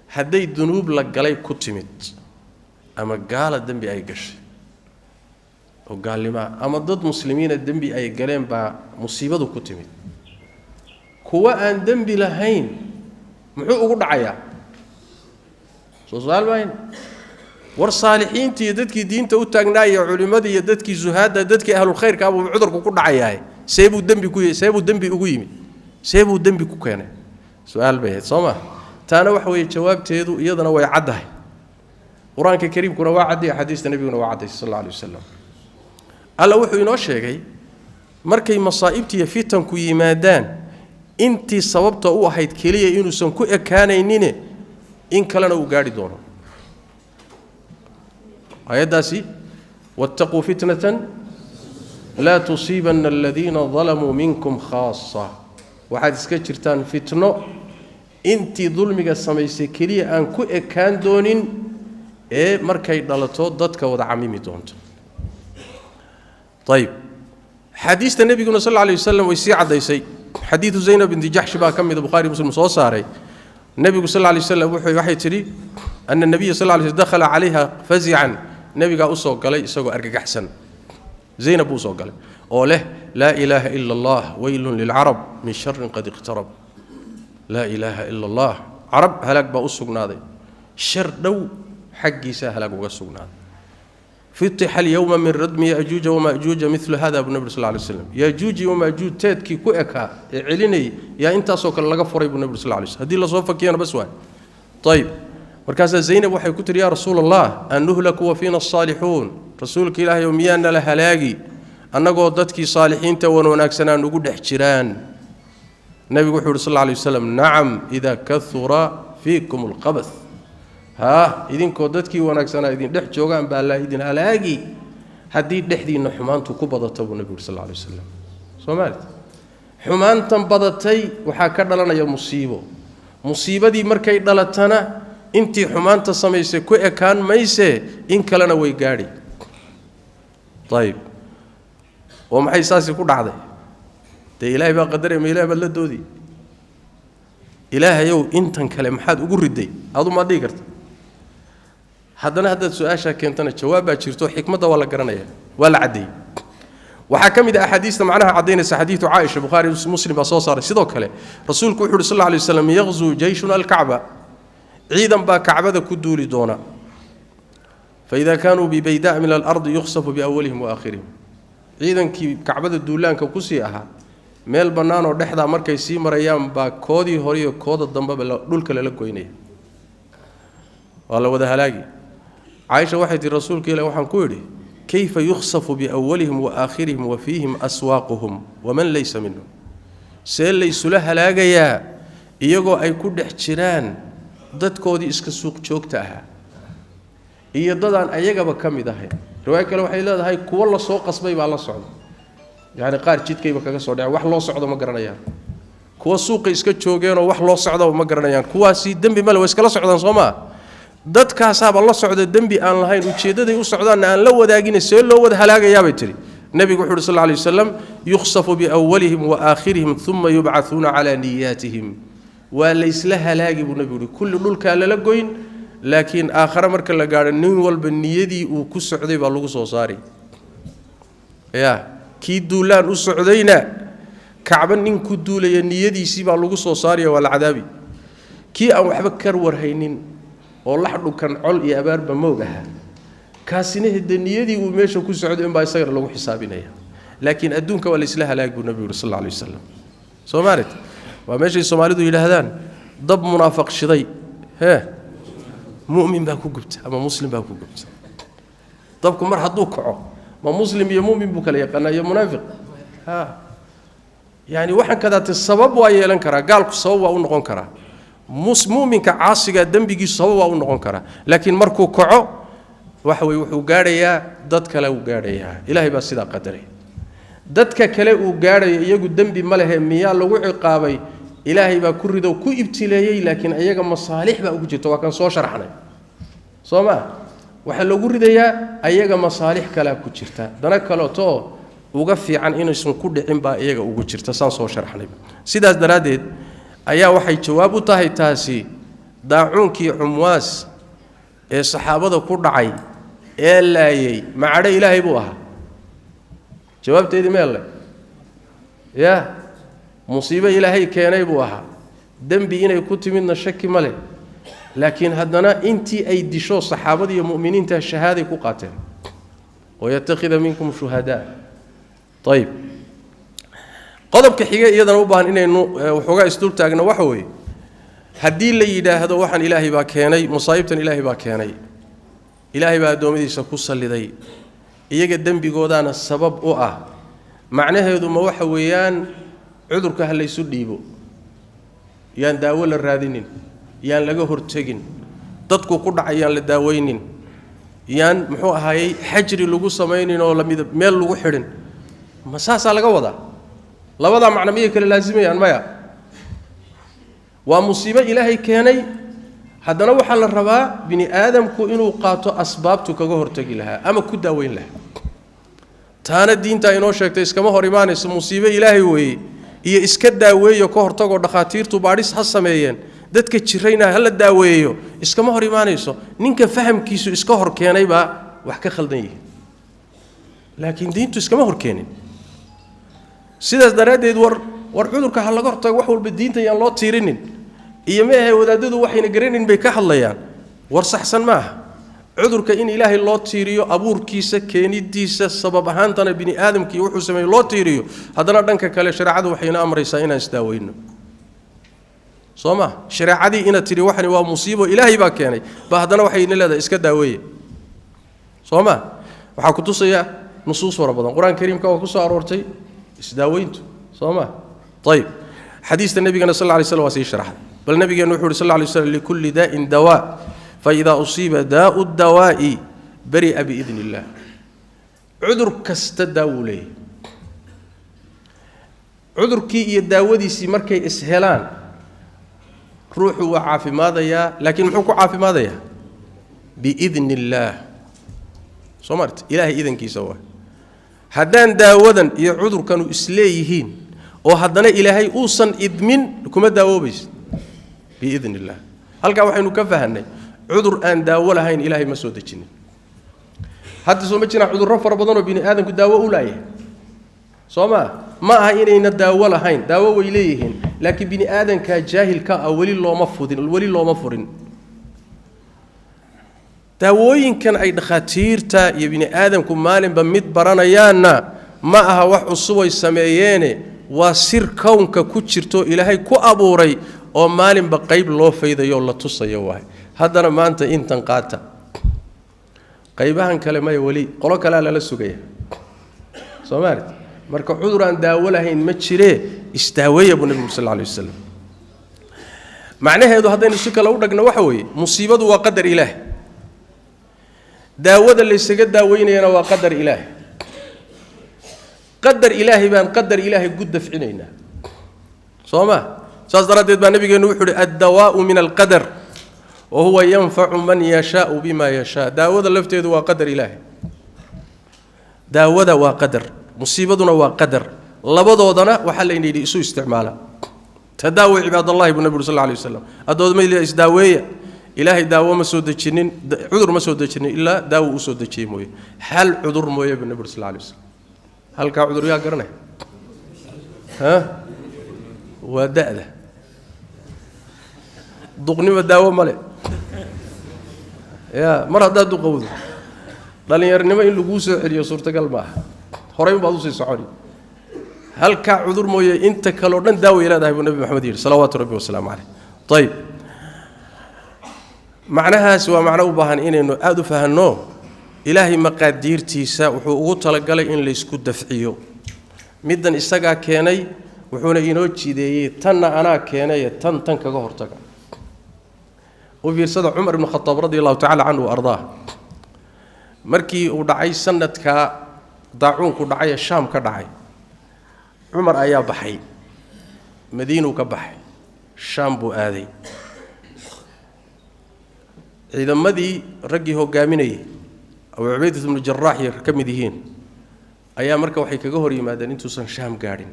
حدي الذنوب لقلي كتمت أما قال الدم بأي قش وقال لي ما أما ضد مسلمين الدم بأي قلين بمصيبة كتمت كوا أن دم بلهين محو أقول عيا سؤال وين والصالحين تيدتك دين توتاقنا يا علماء يدتك زهاد يدتك أهل الخير كابو عذرك كل عيا سيبوا الدم بكوي سيبوا الدم بأقويمي سيبوا الدم بكوكانه سؤال بيت صما تانا وحوي جواب تيدو يدنا ويعدها قرآن الكريم كنا وعدي حديث النبي كنا وعدي صلى الله عليه وسلم الله وحوي نوشيغي markay masaa'ibtii fitanku yimaadaan intii sababta u ahayd kaliya inuu san ku ekaanaynin in kalena uu gaari doono ayadaasi wattaqu fitnatan la tusibanna alladhina zalamu minkum khassa waxaad iska jirtaan fitno intii dulmiga samaysay kaliya aan ku ekaan doonin ee markay dhalato dadka wada camimi doonto طيب حديث النبي صلى الله عليه وسلم ويسي عديسي حديث زينب بنت جحش با كميد البخاري ومسلم سو ساري النبي صلى الله عليه وسلم وحي تري ان النبي صلى الله عليه وسلم دخل عليها فزعا النبي قال اسو غلي اسو ارغغحسن زينب اسو غلي او له لا اله الا الله ويل للعرب من شر قد اقترب لا اله الا الله عرب هلاك با اسغنادي شر دو حقي سهلاك uga sugnaaday فتح اليوم من ردم يأجوج ومأجوج مثل هذا ابو النبي صلى الله عليه وسلم يأجوج ومأجوج تادكي كوئكا عليني يا انت سوك لغا فري ابو النبي صلى الله عليه وسلم هذه لا سو فكينا بس واحد طيب مركز زينب وحي كتر يا رسول الله ان نهلك وفينا الصالحون رسولك الله يوميانا لهلاقي انغو ددكي صالحين تو وناغسنا نغو دخجيران النبي صلى الله عليه وسلم نعم اذا كثر فيكم القبث ها إذن كودتكي وناكسنا إذن دح جوغان بالله إذن هلاقي هدي دحدي إنه حمانتو كبضت أبو النبي صلى الله عليه وسلم سومالت حمانتا بضتي وحاكرنا لنا يا مصيبة دي مركي دلتنا انتي حمانتا سميسي كوئي كان ميسي إنك لنا ويقاري طيب ومحي ساسي كود عضي دي إلهي بقى قدري ما إلهي بلدو دي إلهي يو انتن كلمحات أقول ردي هذا ما دي قرت haddana hadda su'aasha keentana jawaab baa jirto xikmadda waa la garanaya waa la cadeeyay waxa kamid ah xadiista macnaha cadeynaysa xadiisu Aisha Bukhari Muslim baa soo saaray sidoo kale rasuulku wuxuu sallallahu alayhi wasallam yaghzu jayshun al-Ka'ba ciidan baa Ka'bada ku duuli doona فإذا كانوا ببيداء من الأرض يخسف بأولهم وآخرهم ciidankii Ka'bada duulaanka ku sii aha meel banaan oo dhexda markay sii marayaan baa koodii hore iyo kooda dambe dhulka la goynay wala wada halaagi عائشة واحد الرسول كيلا وحن كوري كيف يخسف بأولهم وآخرهم وفيهم أسواقهم ومن ليس منهم سيل ليس لها لاقيا إيجو أي كود احتران ضد كودي إسك السوق شوكتها إيه ضدان أيجا بكم ده رواية كلام حيلا هاي كولا سوق قصبي بالله صعد يعني قارئ جد كي بكذا صعد يعني وحلا صعد ما قرنا يان كوا سوق إسك شوكين وحلا صعد وما قرنا يان كوا سيدم بمال وإسكلا صعدان صما dadkaas aaba la socda dambi aan lahayn ujeedaday u socdaan aan la wadaagin soo loo wada halaagayaa bay tiri nabigu wuxuu sallallahu alayhi wasallam yukhsafu bi awwalihim wa aakhirihim thumma yub'athuna ala niyyatihim wa laysa halaagi bu nabigu kullu dhulka la goyn laakiin aakhira marka la gaaro nin walba niyadii uu ku socday baa lagu soo saaray ya ki duulaan u socdayna kacba nin ku duulaya niyadiisi baa lagu soo saaray wal cadaabi ki aan waxba kar warhaynin oo la xudkan col iyo abaarba moogaha kaasina hidaniyadii uu meesha ku socdo in baa isaga lagu xisaabinaya laakiin adduunka waa la isla halaagu nabiga sallallahu alayhi wasallam Soomaaliyeed waa meesha Soomaalidu yiraahdaan dab munaafiq shiday mu'min baa ku gubta ama muslim baa ku gubta dabku mar hadduu kaco ma muslim iyo mu'min buu kala yaqaan iyo munaafiq yani waxan kada sabab waa yeelan kara gaalku sabab waa u noqon kara مؤمنك عاصيga dambigiisu sabab waa u noqon kara laakiin markuu kaco وحوي وحوجاريا ضد كلا وجاريا إلهي بس إذا قدري ضد كلا وجاريا يجود دم بمله مياه لو عقابي إلهي بكر ذو كو ابتلاعي لكن أيجا مصالح بأوجد توكان صو شرحنا صوما وحلو جرد يا أيجا مصالح كلا كتشرتا دنا كلا تو وقفي عن إنه اسم كل عم بأيجا وجرتا سان صو شرحنا سيداس دراديد أيا وحي جواب طاهي تاسي داعون كي عمواس الصحابة كل عي إلا يي ما عدا إلهي بوها جواب تيدي ماله يا مصيبة إلهي كيني بوها دنبي إنا يكون من الشك ماله لكن هدنا أنتي أي دشوا صحابة يا مؤمنين تهالشهادة كقاتل ويتخذ منكم شهداء طيب قضب كحيجة إذا نوبان إنه وحجاء استول تاجنا وحوي هدي اللي يدا هذا وحن إلهي باكيني مصايبة إلهي باكيني إلهي بعدومي سكوس اللي ذي يجي الدنبي جودان السبب معناه هذا ما وحويان عذر كهل يسديبو يان داول الرادينين يان لقى هرتجين تدكو قرد عيان للداوينين يان محو هاي حجري لقو سماينين ولا ميل لقو حرين مساسا لقى وضع لا وضع معنى مية كلا لازمية يعني مايا ومصيبة إلهي كياني هذا نوح على الرباء بني آدم كو إنو قاتو أسبابتو كغو هرتجي لها أما كو داوين لها تانا الدين تاينو شاكتا إسكما هوريمان اسم مصيبة إلهي وي iyo iska daaweeyo ka hortago dhaqaatiirtu baadhis ha sameeyeen dadka jirayna hal daaweeyo iskama hor iimaanayso ninka fahamkiisu iska hor keenay ba wax ka khaldan yahay laakiin diintu iskama hor keenin sidaas daraadeed war cudurka hal laga hortago wax walba diinta yaan loo tiirinin iyo meehay wadaadadu waxayna garanin bay ka hadlayaan war saxsan ma aha cudurka in ilaahay loo tiiriyo abuurkiisa keenidiisa sabab ahaantana bini aadamkii wuxuu sameeyay loo tiiriyo hadana dhanka kale shariicadu waxayna amraysaa inaan isdaaweyno sooma shariicadii ina tiri waxani waa musiibo ilaahay baa keenay ba hadana waxayna leedahay iska daaweeye sooma waxa ku tusaya nusuus wara badan quraan kariimka oo ku soo aroortay isdaaweyntu sooma طيب حديث النبي صلى الله عليه وسلم واسي شرح بل النبي صلى الله عليه وسلم لكل داء دواء فإذا أصيب داء الدواء برئ بإذن الله عذر كستداولي عذر كي يداودي سمركي إسهلان روحوا وعافي ماذا يا لكن محوكوا عافي ماذا يا بإذن الله صمرت إلهي إذن كي سوا هدان داودا يعذر كانوا إسليهين وهدنا إلهي أوصن إذمن لكم داو بيس بإذن الله هل كان وحين كفهني عذر أن داولهين إلهي مسود الجن حتى سمعنا عذر رفع ربنا بني آدم كداو أولايه سما ما هين نداولهين داو إليهن لكن بني آدم كجاهل كأولي الله مفرد الولي الله مفرد داوين كان أي دخاتير تا يبني آدم كمال بميت برانا يانا ما أها وح الصوي السمايين وسر كون ككتشرتو إلهي كو أبوري أو مال بقيب الله فإذا يولا تصي يواهي هذا ما أنت إن تنقاتا قيبها كلمة ولي قولك لا لا سجية سمعت مركو عذر أن داولها إن متشري استوى أبو النبي صلى الله عليه وسلم معناه هذا الشكل لو رجنا وحوي مصيبة وقدر إله داود اللي سجد داوين أنا وقدر إله قدر إلهي بان قدر إلهي قد في عينينا سمع صدرت بان النبي يقول الدواء من القدر وهو ينفع من يشاء بما يشاء داود اللفتيد وقدر إلهي داود وقدر مصيبتنا وقدر لبضودنا وحلين لي سوء استعماله تداوي عباد الله ابن النبي صلى الله عليه وسلم أدود ما إلى إسداوية إلهي داو مسود الجنين عذر مسود الجنين إلا داو مسود الجنين موي هل عذر موي ابن النبي صلى الله عليه وسلم هل كعذر يا قرنه ها ودأله ضغني وداو ماله يا مرة دادو قوض لأن يرنما إن لقوس عليه صورة قلبه هريم بعض السعودي هل كعذر مويه أنت كلورن داوي إلى ذهب النبي محمد صلوات ربي والسلام عليه طيب معناها سوى معناه بهان إنه أدو فهنو إلهي مقادير تيسا وحقوق تلقى إن ليسكو دفعيو مدن إستقى كيني وحونا إنوتشي دي تن أنا كيني تن كغهر وفي صدى عمر بن الخطاب رضي الله تعالى عنه وأرضاه markii uu dhacay sanadka daacuunku dhacay shaam ka dhacay cumar ayaa baxay madiina ka baxay shaam buu aaday ciidamadii raggii hogaaminayay Abu Ubaydah ibn Jarrah ka mid yihiin ayaa marka waxay kaga hor yimaadeen intuusan shaam gaadhin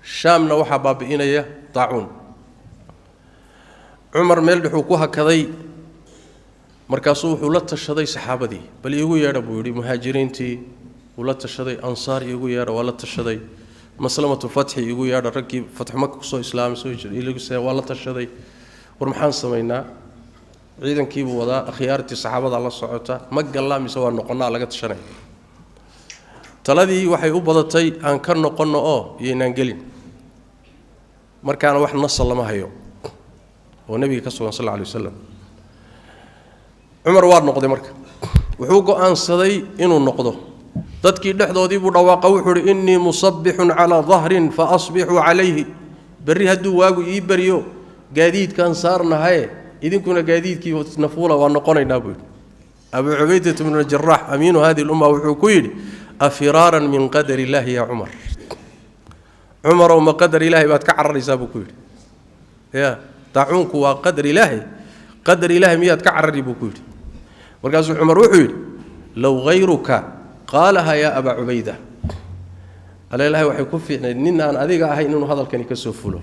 shaamna waxa baabi'inaya daacuun cumar meel dhuxuu ku hakaday markaasuu wuxuu la tashaday saxaabadii bal iigu yeedha buu yidhi muhaajiriintii uu la tashaday ansaar iigu yeedha waa la tashaday maslamatu fathi iigu yeedha raggii fatxu maka kusoo islaamay soo jiray waa la tashaday war maxaan samaynaa ciidankii buu wadaa akhyaartii saxaabada la socota ma gallaa mise waa noqonnaa laga tashanay taladii waxay u badatay aan ka noqonno oo inaan gelin markaana wax nasal lama hayo oo nabiga ka sugan sallallahu alayhi wasallam cumar waa noqday marka wuxuu go'aansaday inuu noqdo dadkii dhexdoodii buu dhawaaqay wuxuu yiri inni musabbihun ala dhahrin fa asbihu alayhi bari haduu waagu ii bariyo gaadiidkan saarnahay idinkuna gaadiidkii nafuula waa noqonaynaa buu Abu Ubaydah ibn Jarrah amiinu hadii umma wuxuu ku yiri afiraran min qadari Allah ya Umar Umar ma qadari Allah baad ka cararaysaa buu ku yiri ya daacuunku waa qadar ilaahi miyaad ka carari buu ku yiri markaasuu Umar wuxuu yiri law ghayruka qaalaha ya Abu Ubaydah ilaahi waxay ku fiicnay nin aan adiga ahayn inuu hadalkani ka soo fulo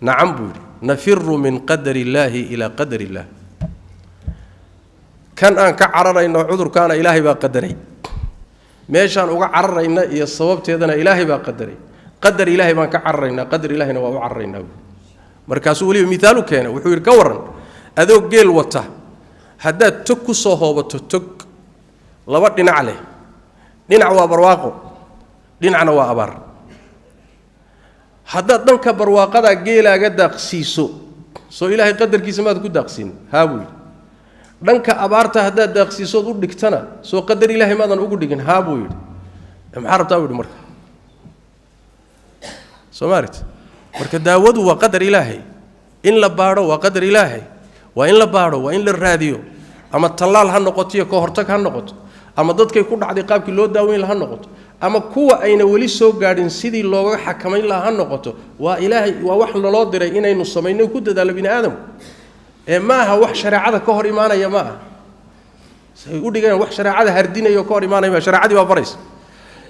nacam buu yiri nafirru min qadari illaahi ila qadari illaah kan aan ka cararayno cudurkaana ilaahi baa qadaray meeshaan uga cararayna iyo sababteedana ilaahi baa qadaray qadar ilaahi baan ka cararaynaa qadar ilaahina waa u cararaynaa markaasuu waliba miithaalu keenay wuxuu yiri ka waran adoo geel wata haddaad tog ku soo hoobato tog laba dhinac leh dhinac waa barwaaqo dhinacna waa abaar haddaad dhanka barwaaqada geelaaga daaqsiiso soo ilaahay qadarkiisa maad ku daaqsiin haa buu yidhi dhanka abaarta haddaad daaqsiisood u dhigtana soo qadar ilaahay maadan ugu dhigin haa buu yidhi maxaa rabtaa buu yidhi marka soomaalit marka daawadu waa qadar ilaahay in la baadho waa qadar ilaahay waa in la baadho waa in la raadiyo ama tallaal ha noqoto iyo ka hortag ha noqoto ama dadkay ku dhacday qaabkii loo daaweyn lahaa ha noqoto ama kuwa ayna wali soo gaadhin sidii looga xakamayn lahaa ha noqoto waa ilaahay waa wax loo diray inaynu samayno ku dadaalo bini aadam maaha wax shareecada ka hor imaanaya maaha say u dhigeen wax shareecada hardinayo ka hor imaanaya shareecadii waa faraysa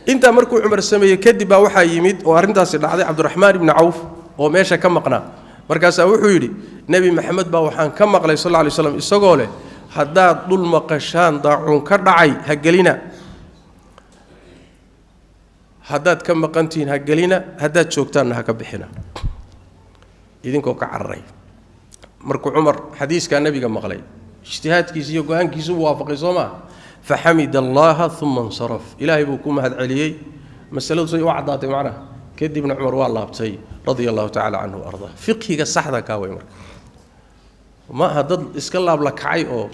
inta markuu Umar sameeyay kadib baa waxa yimid oo arintaasi dhacday Abdurrahmaan ibn Auf oo meesha ka maqnaa markaas wuxuu yiri Nabi Maxamed baa waxaan ka maqlay sallallahu alayhi wasallam isagoo leh haddaad dul maqashaan daacuun ka dhacay ha gelina haddaad ka maqantiin ha gelina haddaad joogtaanna ha ka bixina idinkoo ka cararay markuu Umar xadiiska nabiga maqlay ijtihaadkiisa iyo go'aankiisa uu waafaqay Soomaa فحمد الله ثم انصرف إلهي بكم هذا عليي مسألة سي وعداتي معنا كدي ابن عمر والله بتي رضي الله تعالى عنه وأرضاه فقهي الصحة كاوي مرك ما هذا إسكالله بلا كعي أو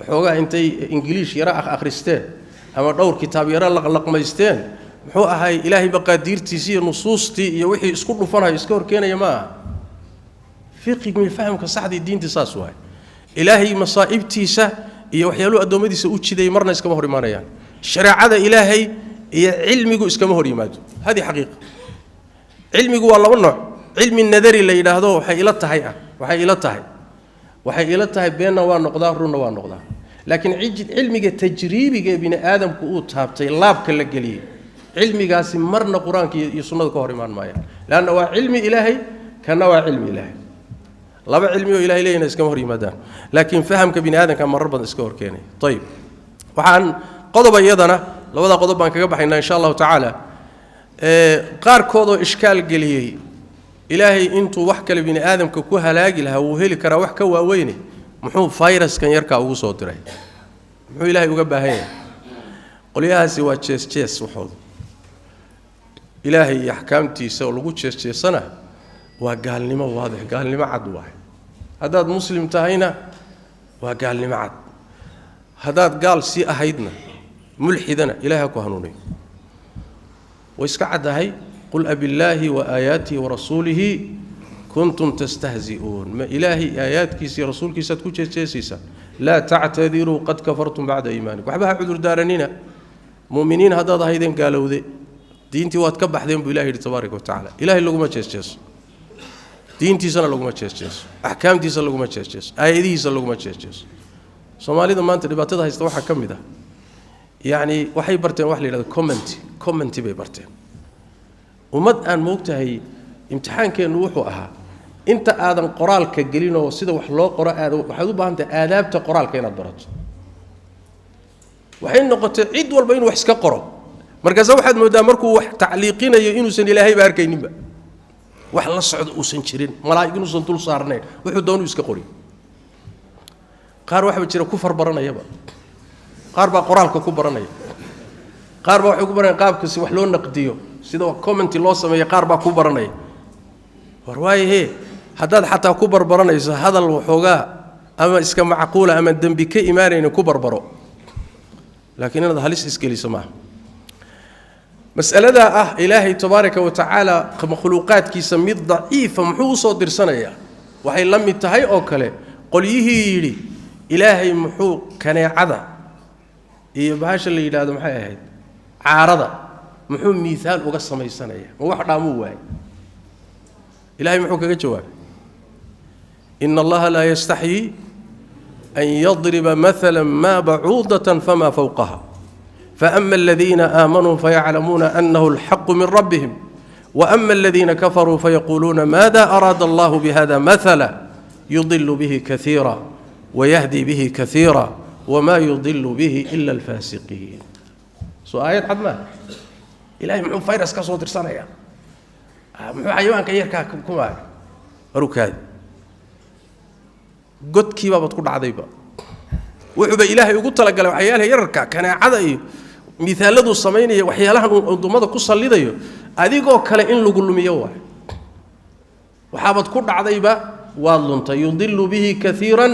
حوجا أنتي إنجليش يرى أخرستين أما دور كتاب يرى لق ميستين حو هاي إلهي بقدير تيسير نصوصتي يوحي إسكور فرها إسكور كينا يا ما فقهي من فهم كصحة الدين تساس واحد إلهي مصائب تيسه iyo waxyaalo adoomadiisa u jiday marna iskama hor imaanayaan shariicada ilaahay iyo cilmigu iskama hor yimaado hadi xaqiiqo cilmigu waa laba nooc cilmi nadari la yiraahdo waxay ila tahay beenna waa noqdaa runna waa noqdaa laakiin cilmiga tajriibiga bini aadamku uu taabtay laabka la galiyay cilmigaasi marna quraanka iyo sunnada ka hor imaan maayaan laana waa cilmi ilaahay kana waa cilmi ilaahay laba cilmi oo ilaahay leeyna iska hor yimaadaan laakiin fahamka bini aadamka marar badan iska hor keenay tayib waxaan qodobayadana labada qodob baan kaga baxaynaa insha Allah taala qaar koodo iskaal galiyay ilaahay intuu wax kale bini aadamka ku halaagi lahaa uu heli kara wax ka waaweyn muxuu fayraskan yarka ugu soo diray muxuu ilaahay uga baahan yahay qoliyahaasi waa jees wuxuu ilaahay ahkaamtiisa oo lagu jeesana waa gaalnimo waadix gaalnimo cad waay hadaad muslim tahayna waa gaalnimo cad hadaad gaal si ahaydna mulxidana ilaaha ku hanuunay وإسكا عدهي قل أبي الله وآياته ورسوله كنتم تستهزئون ما إلهي آيات كيسي رسول كيسات كوشة تيسيسا لا تعتذروا قد كفرتم بعد إيمانكم وحبها عذر دارنينا مؤمنين هذا هيدين قالوا ذي دينتي واتكبح ذين بالله تبارك وتعالى إلهي لقوا ما تشيس دينتي سنة لقوا ما تشيس أحكام دي سنة لقوا ما تشيس آيدي سنة لقوا ما تشيس سومالي ما أنت دبعتها يستوحى كم ده يعني وحي برتين وحلي هذا كومنت بيبرتين ومد أن موقتها امتحان كان روحه أها أنت آدم قرال كجلينه وسيده وحلا قراء آدم وحدوبها أنت آداب تقرال كينات برات وحين نقطة عيد والبين وحس كقرا مركز واحد مدامركو تعليقين ينو سن إلهي باركين بقى وحلا صعد وسنشرين ملايين وسن طول صارنين وحدون يسكقوري قار واحد بتشير كفر برنا يبا قار بقى قرال كبرنا يبا قار بقى كبرنا قاب كسي وحلون نقديو سيده كومنتي الله سمي قار بقى كبرنا ورواي هي هذا حتى كبر برنا إذا هذا الوحوجا أما إسكا معقولة أما الدم بك إيمان إنه كبر برو لكن هذا هلس إسكالي سماه مسألة ده إلهي تبارك وتعالى مخلوقات كي سميت ضعيفة محوصة درسانية وحي لم يتهي أوكله قل يهيلي إلهي محو كان عذا يبهاش اللي إلى هذا محايا عارضة محو مثال وقصة ميسانية وواحد عموه إلهي محو كجواب إن الله لا يستحي أن يضرب مثلا ما بعوضة فما فوقها فأما الذين آمنوا فيعلمون أنه الحق من ربهم وأما الذين كفروا فيقولون ماذا أراد الله بهذا مثلا يضل به كثيرا ويهدي به كثيرا وما يضل به إلا الفاسقين سؤال حد ما إلهي محو فيروس كصوت رسالة محو حيوان كيركا كما ركاد قد كيبا بتقول عذيبا وحب إلهي يقول تلقى لو حيالها يركع كان عذي مثال له الصمين وحيالها ضمادة قصة اللي ذيه أديكوا كلا إن لقول ميوه وحابت كل عذيبا والله يضل به كثيرا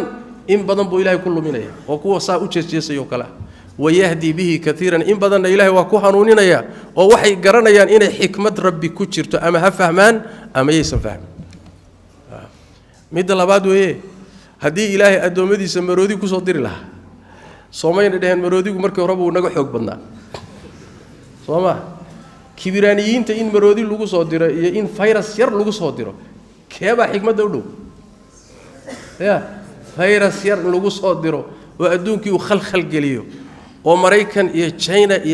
إن بدن بو إلهي كل منيه وكوا ساء جيس يوكلا ويهدي به كثيرا إن بدن إلهي وكوا هنونين يا ووحي قرنا يا إن حكمة ربي كتشرت أما هفهمان أما يسم فهم مد الله بعده إيه هدي إلهي أدومدي سمرودي كصدر له صومين ده مرودي ومركب ربه ونجح حق بدنا صوما كبيرانيين تين مرودي لوجو صدره إن فيروس ير لوجو صدره كيف حكمة دولو يا فيروس ير لوجو صدره وأدون كيو خل جليو ومريكان يا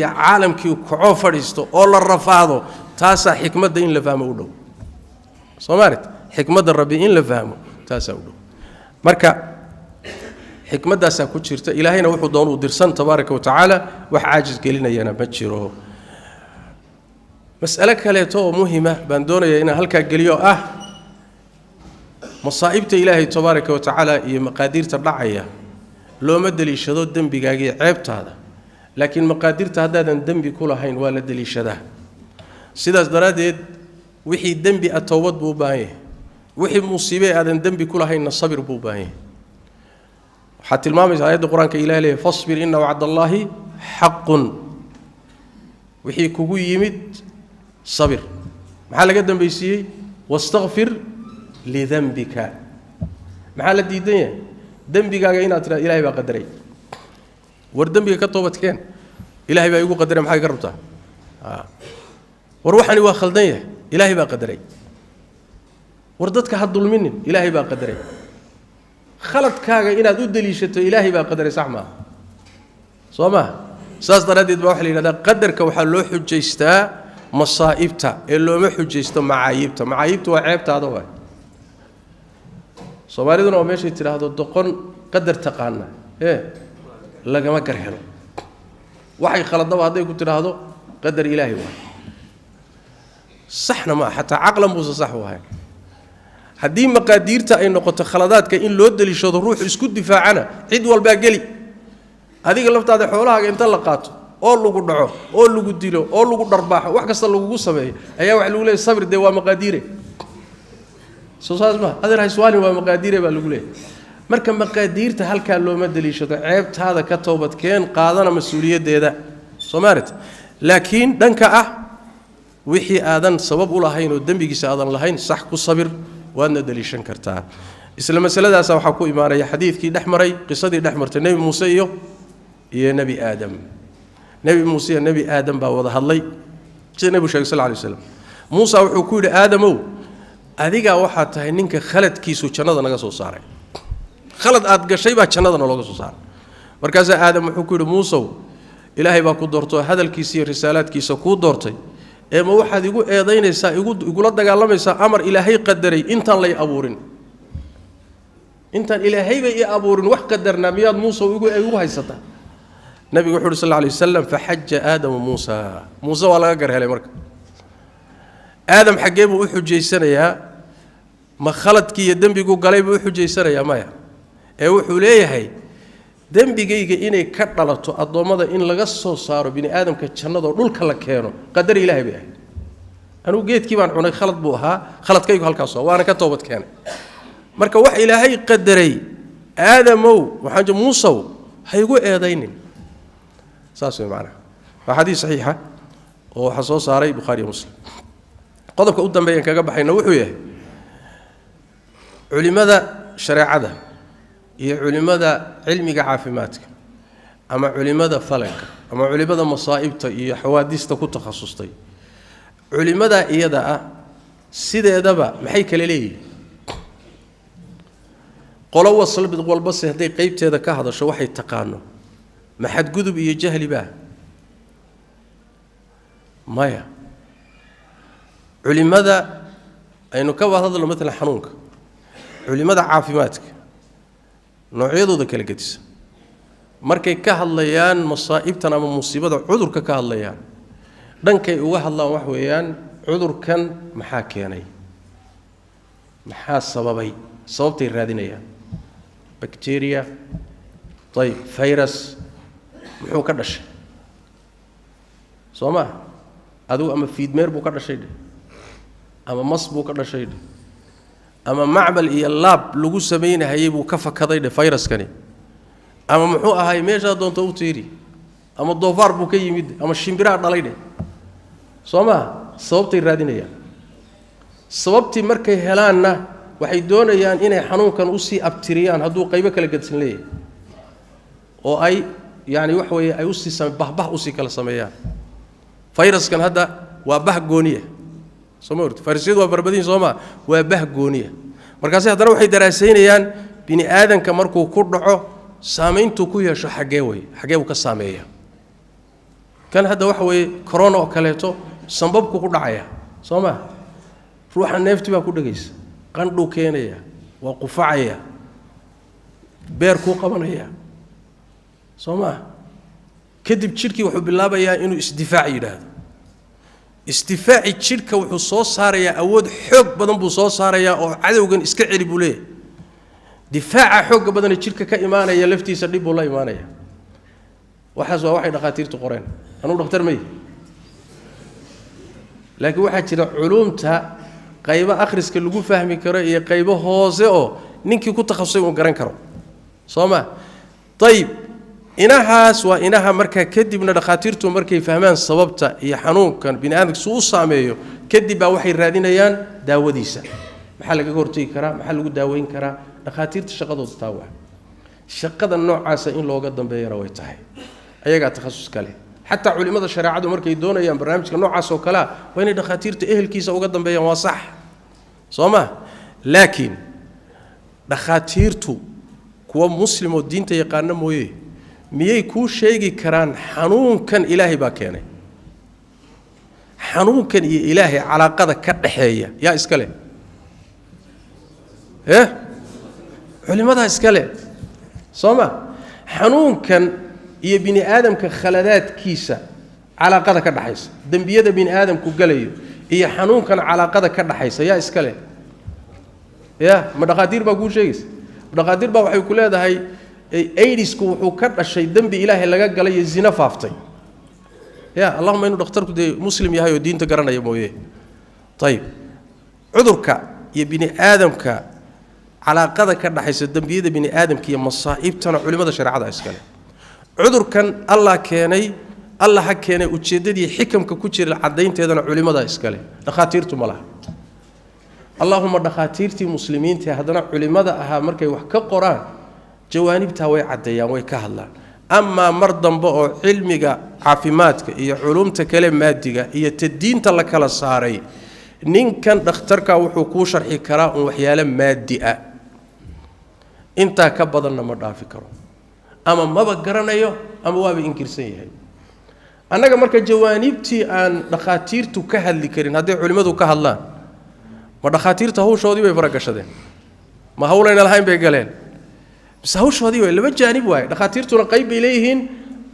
يا عالم كيو كعوفريستو أول الرفاضو تاسع حكمة دين لفهمه ولو صومارت حكمة الربيين لفهمه تاسع ولو مركا حكمة داسا كتشرت إلهينا وحو دونو درسان تبارك وتعالى وحاجز قلنا يانا بتشيره مسألة كاليتو مهمة باندونا يانا هلكا قليو مصائبة إلهي تبارك وتعالى هي مقادير ترلعية لو مدلي شدو الدم بقاقي عيبت هذا لكن مقادير تهدادا الدم بكلها هين ولا دلي شده سيداس دراديد وحي الدم بأتوض بوبايه وحي مصيبة هذا الدم بكلها هين الصبر بوبايه حتى المامز آيات القرآن كإله فاصبر إن وعد الله حق وحي كوكو يمد صبر محال قدم بيسيه واستغفر لذنبك محال الديدية ذنبك إنا ترى إلهي بقدري وردنبك كتوبت كان إلهي بيقول قدري محال قربتها وروحني واخلدنيه إلهي بقدري وردتك حد ظلمني إلهي بقدري خلط كاغا إن أدليشته إلهي بقدر سحما صوما ساس دردد بوحلي هذا قدرك وحلو حجيستا مصائبتا إلا ما حجيستا معايبتا وعيبتا هذا هو صوماليدنا وماشي ترى هذا الدقن قدر تقانا إيه لقى ما كرهنا وحي خلط دوا هذا يقول ترى هذا قدر إلهي واحد صحنا ما حتى عقلا موسى صح وهاي هدي مقاديرتا أي نقطة خلادات كإن لود اللي شذ الروح يسكت دفاعنا عد والباقلي هذيك اللفت هذا حولها أنت لقاته أول لو قدعه أول لو قديله أول لو قدرباحه واحد قصة لو قصة به أيها وعلو له صبر ده ومقاديره سوساز ما هذا رأي سؤالي ومقاديره بقول له مركب مقاديرتا هل كان لو مد اللي شذ عيبت هذا كتوبة كان قاضنا مسؤولية ده سمارت لكن دنك وحي آذان سبب الله هين والدم بيجي سآذان الله هين صح كصبر وأنا دليشان كرتها isla masaladaas waxa ku imaanaya xadiidkii dhaxmaray qisadii dhaxmartay nabi Muuse iyo nabi Aadam nabi Muuse iyo nabi Aadam baa wada hadlay sida nabi sallallahu alayhi wasallam Muuse wuxuu ku yiri Aadamow adiga waxa tahay ninka khaladkiisu jannada naga soo saaray khalad aad gashay baa jannada looga soo saaray markaas Aadam wuxuu ku yiri Muuse ilaahay baa ku doortay hadalkiisa iyo risaalaadkiisa ku doortay ma waxaad igu eedaynaysaa igula dagaalamaysaa amar ilaahay qadaray intaan lay abuurin intaan ilaahay bay abuurin wax qadarna miyaad Muuse igu haysata nabiga wuxuu sallallahu alayhi wasallam fa hajja Aadam Muuse waa laga garhelay marka Aadam xageeb uu xujeysanayaa ma khaladkii iyo dambigu galay buu xujeysanayaa maya wuxuu leeyahay dambigayga inay ka dhalato adoomada in laga soo saaro bini aadamka jannada dhulka la keeno qadar ilaahay bay anu geedkii baan cunay khalad buu ahaa khaladkaygu halkaas waana ka toobad keenay marka wax ilaahay qadaray aadamow waxaan Muuse haygu eedaynin saas macna waa xadiis saxiixa oo waxa soo saaray Bukhari iyo Muslim qodobka u dambeeyay kaga baxayna wuxuu yahay culimada shariicada iyo culimada cilmiga caafimaadka ama culimada falanka ama culimada masaa'ibta iyo xawaadista ku takhasustay culimada iyada ah sideedaba maxay kala leeyihiin qolo walba haday qaybteeda ka hadasho waxay taqaano maxad gudub iyo jahli baa maya culimada aynu ka wadahadlo midna xanuunka culimada caafimaadka noocyadooda kala gedisa markay ka hadlayaan masaa'ibtan ama musiibada cudurka ka hadlayaan dhankay uga hadlaan wax weeyaan cudurkan maxaa keenay maxaa sababay sababtay raadinayaan bacteria virus muxuu ka dhashay Soomaa adigu ama fiidmeer buu ka dhashay ama mas buu ka dhashay ama macmal iyo lab lagu sameeyay buu ka fakaday viruskani ama muxuu ahay meesha doonto u tiiri ama doofaar buu ka yimid ama shimbira dhalay Soomaa sababtay raadinayaan sababtii markay helaanna waxay doonayaan inay xanuunkan u sii abtiriyaan hadduu qaybo kala gadsan leeyahay oo ay yaani wax weeye ay u sii bahbah u sii kala sameeyaan viruskan hadda waa bah gooniya Soomaalidu farisyadu waa barbadin Soomaa waa bah gooniya markaas haddana waxay daraasaynayaan bini aadanka markuu ku dhaco saameyntu ku yeesho xagee uu ka saameeyaa kan hadda wax weeye corona oo kaleeto sanbabku ku dhacaya Soomaa ruuxa neefti baa ku dhagaysa qandhu keenaya waa qufacaya beer ku qabanaya Soomaa kadib jirkii wuxuu bilaabayaa inuu isdifaac yiraahdo istifaaci jirka wuxuu soo saarayaa awood xoog badan buu soo saarayaa oo cadawgan iska celi buu leeyahay difaaca xoog badan ee jirka ka imaanaya laftiisa dib uu la imaanaya waxaas waa waxay dhaqaatiirtu qoreen anu dhakhtar may laakiin waxa jira culumta qaybo akhriska lagu fahmi karo iyo qaybo hoose oo ninkii ku takhasusay uu garan karo Soomaa inahaas waa inaha marka kadibna dhaqaatiirtu markay fahmaan sababta iyo xanuunkan bini aadamku soo saameeyo kadib baa waxay raadinayaan daawadiisa maxaa laga hortagi karaa maxaa lagu daaweyn karaa dhaqaatiirta shaqadooda taawa shaqada noocaas in looga dambeeyana way tahay ayaga takhasus kale hatta culimada shariicadu markay doonayaan barnaamijka noocaas oo kala waa inay dhaqaatiirta ehelkiisa uga dambeeyaan waa sax Soomaa laakiin dhaqaatiirtu kuwa muslim oo diinta yaqaan mooyee miyay ku sheegi karaan xanuunkan ilaahay baa keenay xanuunkan iyo ilaahay calaaqada ka dhaxeeya yaa iska leh culimada iska leh Soomaa xanuunkan iyo bini aadamka khaladaadkiisa calaaqada ka dhaxaysa dambiyada bini aadamku galayo iyo xanuunkan calaaqada ka dhaxaysa yaa iska leh ma dhaqaatiir baa ku sheegaysa dhaqaatiir baa waxay ku leedahay aidisku wuxuu ka dhashay dambi ilaahay laga galay zina faaftay allahumma inuu dhakhtarku muslim yahay oo diinta garanaya mooyee cudurka iyo bini aadamka calaaqada ka dhaxaysa dambiyada bini aadamka iyo masaa'ibtana culimada shariicada iska leh cudurkan Allah keenay Allah ha keenay ujeedadii xikamka ku jira cadeynteedana culimada iska leh dhaqaatiirtu ma laha اللهم دخاتيرتي مسلمين تي هذنا علماء أها مركي وحكا قرآن جوانب تاوي عديان ويكهلان أما مرضن بقى علمك عافيماتك إيا علوم تكلم مادك إيا تدين تلك الصاري نين كان دخترك وحكو شرحي كراء وحيالا مادئة انت كبضنا مرضا فكرة أما ما بقرنا يو أما وابي إنكرسيه أنا مركي جوانبتي أن دخاتيرتو كهل لكرين هذه علماء كهلان ودخاتيرته هو شو دي بيفرق شدين ما هو لين الحين بيقالين بس هو شو دي ولا بجانب واحد دخاتيرته نقيب إليهن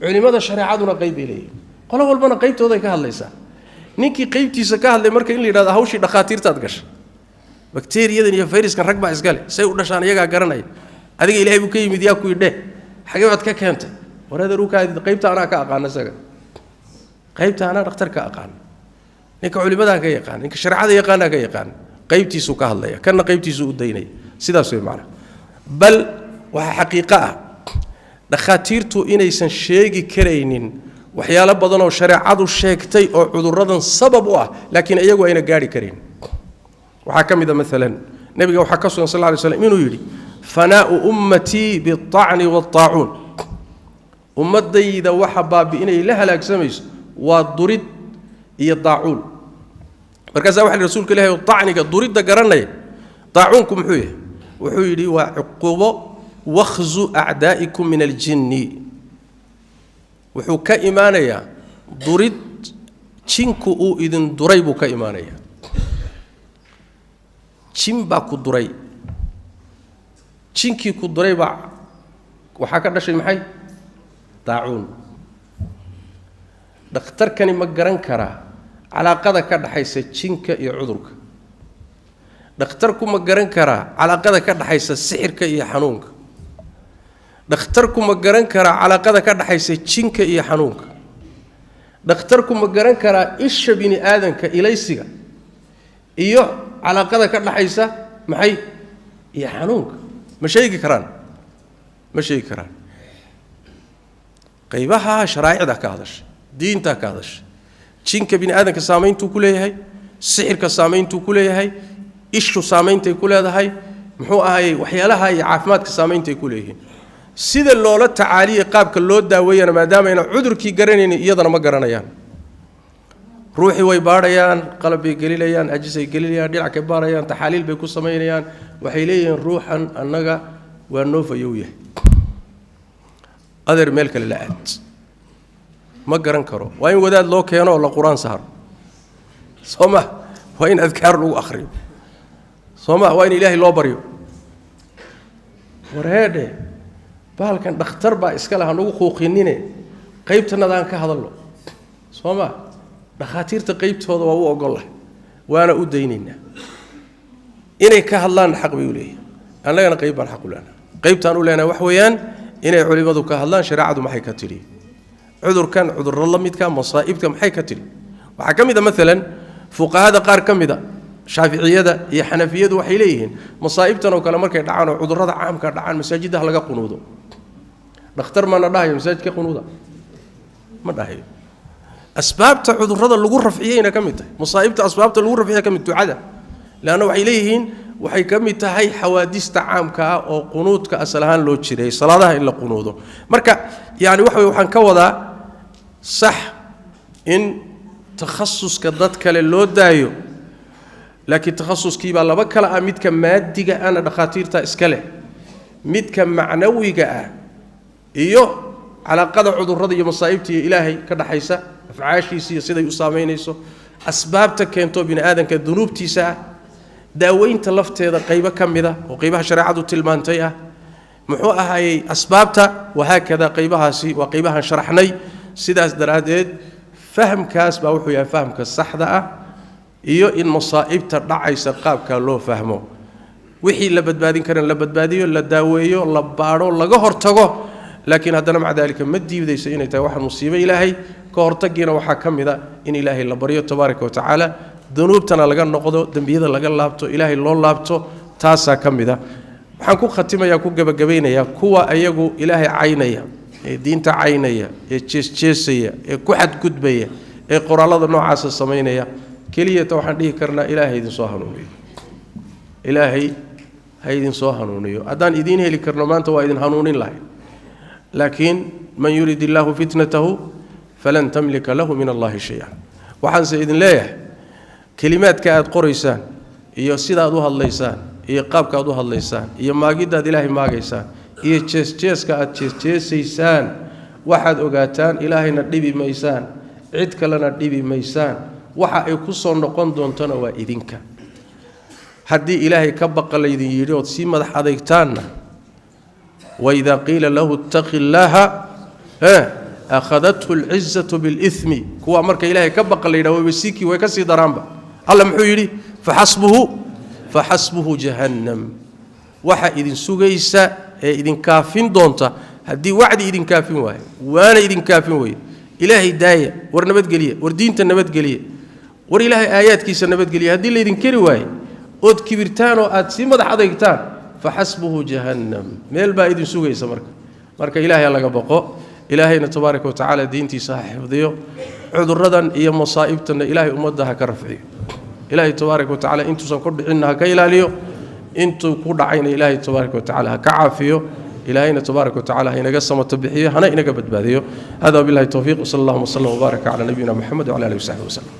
علماء الشريعة نقيب إليه قالوا والله نقيبته هذا كهل ليس نيكي قيبتي سكهل لمركي اللي هذا هو شيء دخاتيرته تدقش بكتيريا يدني فيروس كان ركبة إسقالي سيقول عشان يجا قرناي هذه إلهي بكي مدياكو يده حاجات كانت وهذا روك هذه قيبته أنا كأقان سجى قيبته أنا دكتور كأقان نيك علماء كيقان نيك الشريعة يقان كيقان قيبتي سوق هالله كنا قيبتي سوق الديني سيدا سوي معنا بل وحقيقة دخاتيرتو إنيسن شيء كرينين وحيالا بدنا وشريعة الشيكتي أو عذرا سببوه لكن أيجوا هنا قاري كرين وحكم إذا مثلا نبي وحكى صلى الله عليه وسلم منو يري فناء أمتي بالطعن والطاعون أمتي إذا وحبا بإني لها لاكسميس والضرد يضاعون مركز واحد الرسول كله الطعن الضرد ده قرنيه طاعونكم حويه وحويلي وعقوبة واخزوا أعدائكم من الجن وحو كإيمانيا ضرد تشينكو إذن دريبو كإيمانيا تشينباكو دري تشينكي كو دريبا وحكا شيء محي طاعون دكتور كان مقرن كرا على قدر كذا حيث تشينك يعذرك دكتوركم مقرن كرا على قدر كذا حيث السحر كي حنونك دكتوركم مقرن كرا على قدر كذا حيث تشينك يحنونك دكتوركم مقرن كرا إيش بني آدم كإليسيا إيوه على قدر كذا حيث محي يحنونك مشي كران مشي كران قيبها شرائع ذاك هذاش دين ذاك هذاش تشينك بني آدم كسامين تو كله هاي سحر كسامين تو كله هاي إيشو سامين تو كله هاي محو هاي وحيالها هاي عافمات كسامين تو كله هاي سيد اللولة تعالي قاب كلود داوية ما دام إنه عذر كي قرنين يضنا ما قرنيان روحي ويباريان قلبي قليليان أجسي قليليان دلع كباريان تحاليل بيكون سمينيان وحيليان روحا النجا والنوف يويه قدر ملك للآت ما قرن كرو وين وداد لو كانوا ولا قرآن سهر صمه وين أذكار له أخري صمه وين إلهي لو بريو ورهده بالكن دختر با إسكالها نو خوقينينه قيبتنا دان كهذا الله صمه دخاتير تقيبت هذا وهو أقول له وأنا أديننا إني كهالله حق بيوليه أنا لا قيب الحق لنا قيبت أنا لنا وحويان إني علماء كهالله شرعة ما حكتلي عذر كان عذر الله ميت كان مصائب كم حكتلي وحكم إذا مثلا فوق هذا قار كم إذا شافعية ده هي حنفية ده وحيليهن مصائبتنا وكان مركز دعانا عذر هذا عام كان دعان مساجد ده لقى قنوده نختار ما نداهي مساجد كقنوده ما داهي أسباب تعذر هذا اللي جرف فيها كم إنت مصائبة أسباب اللي جرف فيها كم إنت عدا لأنه وحيليهن وحي كم إنت هاي حوادث تعام كا أو قنود كأسلهان لو تشري صلاة إلا قنوده مركز يعني وحن كوضع صح إن تخصص كضد كاللو دايو لكن تخصص كيبا الله بكلا ميت كم مادي أنا دخاتير تا إسكاله ميت كم معنوي جاء إيوه على قدر عذر رضي مصائبتي إلهي كذا حيسا فعاشي سيدا يصامين يسو أسباب تكينتو بين آدم كذنوب تيسا داوين تلفت هذا قيبة كم ذا وقيبها شريعة تلمانتيها محوها هاي أسبابتا وهكذا قيبها سي وقيبها شرحني سيداس دراديد فهم كاس باوحو يا فهم كالصح ذا إيو إن مصائب ترعي سرقاب كاللو فهمو وحي لبدبادين كان لبدباديو لداويو لبارو لقهر تغو لكن هذا مع ذلك مدي ودي سينا يتوحى مصيبة إلهي كهرتقينا وحكم ذا إن إلهي اللبريو تبارك وتعالى ذنوبتنا لقى النقضو دنبيذا لقى اللابتو إلهي اللو اللابتو تاسا كم ذا وحنكو ختمة يا كو جبجبينا يا كوا أيجو إلهي عينيا دين تعينيا تشيسيا كحد كتبيا قرآن الله النوع عاص السمينيا كلية توحديه كرنا إلهي ذي صاحنوني إلهي هيدين سو هنونيو أدان إدين هلي كرنمان توايدين هنونين لاي لكن من يريد الله فتنته فلن تملك له من الله شيئا وحن سيدنا ليه كلمات كاد قريسان iyo sidaad u hadlaysaan iyo qaabka aad u hadlaysaan iyo maagidaad ilaahay maagaysaan iyo jeeska aad jeesaysaan waxaad ogaataan ilaahayna dhibi maysaan cid kalena dhibi maysaan waxa ay ku soo noqon doontana waa idinka haddii ilaahay ka baqalaydin yiri oo si madax adeegtaanna wa idha qila lahu ittaqillaha akhadathu al'izzatu bil ithmi kuwa marka ilaahay ka baqalayda way basiiki way ka sii daraanba alla muxuu yiri فحسبه جهنم waxa idin sugaysa ee idin kaafin doonta hadii wacdi idin kaafin waayo waana idin kaafin way ilaahay daaya war nabad galiye war diinta nabad galiye war ilaahay aayaadkiisa nabad galiye hadii la idin kari waayo ood kibirtaan oo aad si madax adeegtaan فحسبه جهنم meel baa idin sugaysa marka ilaahay laga baqo ilaahayna tabaaraka wa taala diintiisa xifdiyo cuduradan iyo masaa'ibtana ilaahay ummadaha ka rafciyo إلهي تبارك وتعالى أنتو سنقول إنها كيلاليو أنتو كود عين إلهي تبارك وتعالى كعافيو إلهينا تبارك وتعالى هنا قسم التبحية هنا إنك بدباديو هذا بالله التوفيق وصلى الله وسلم وبارك على نبينا محمد وعلى آله وصحبه وسلم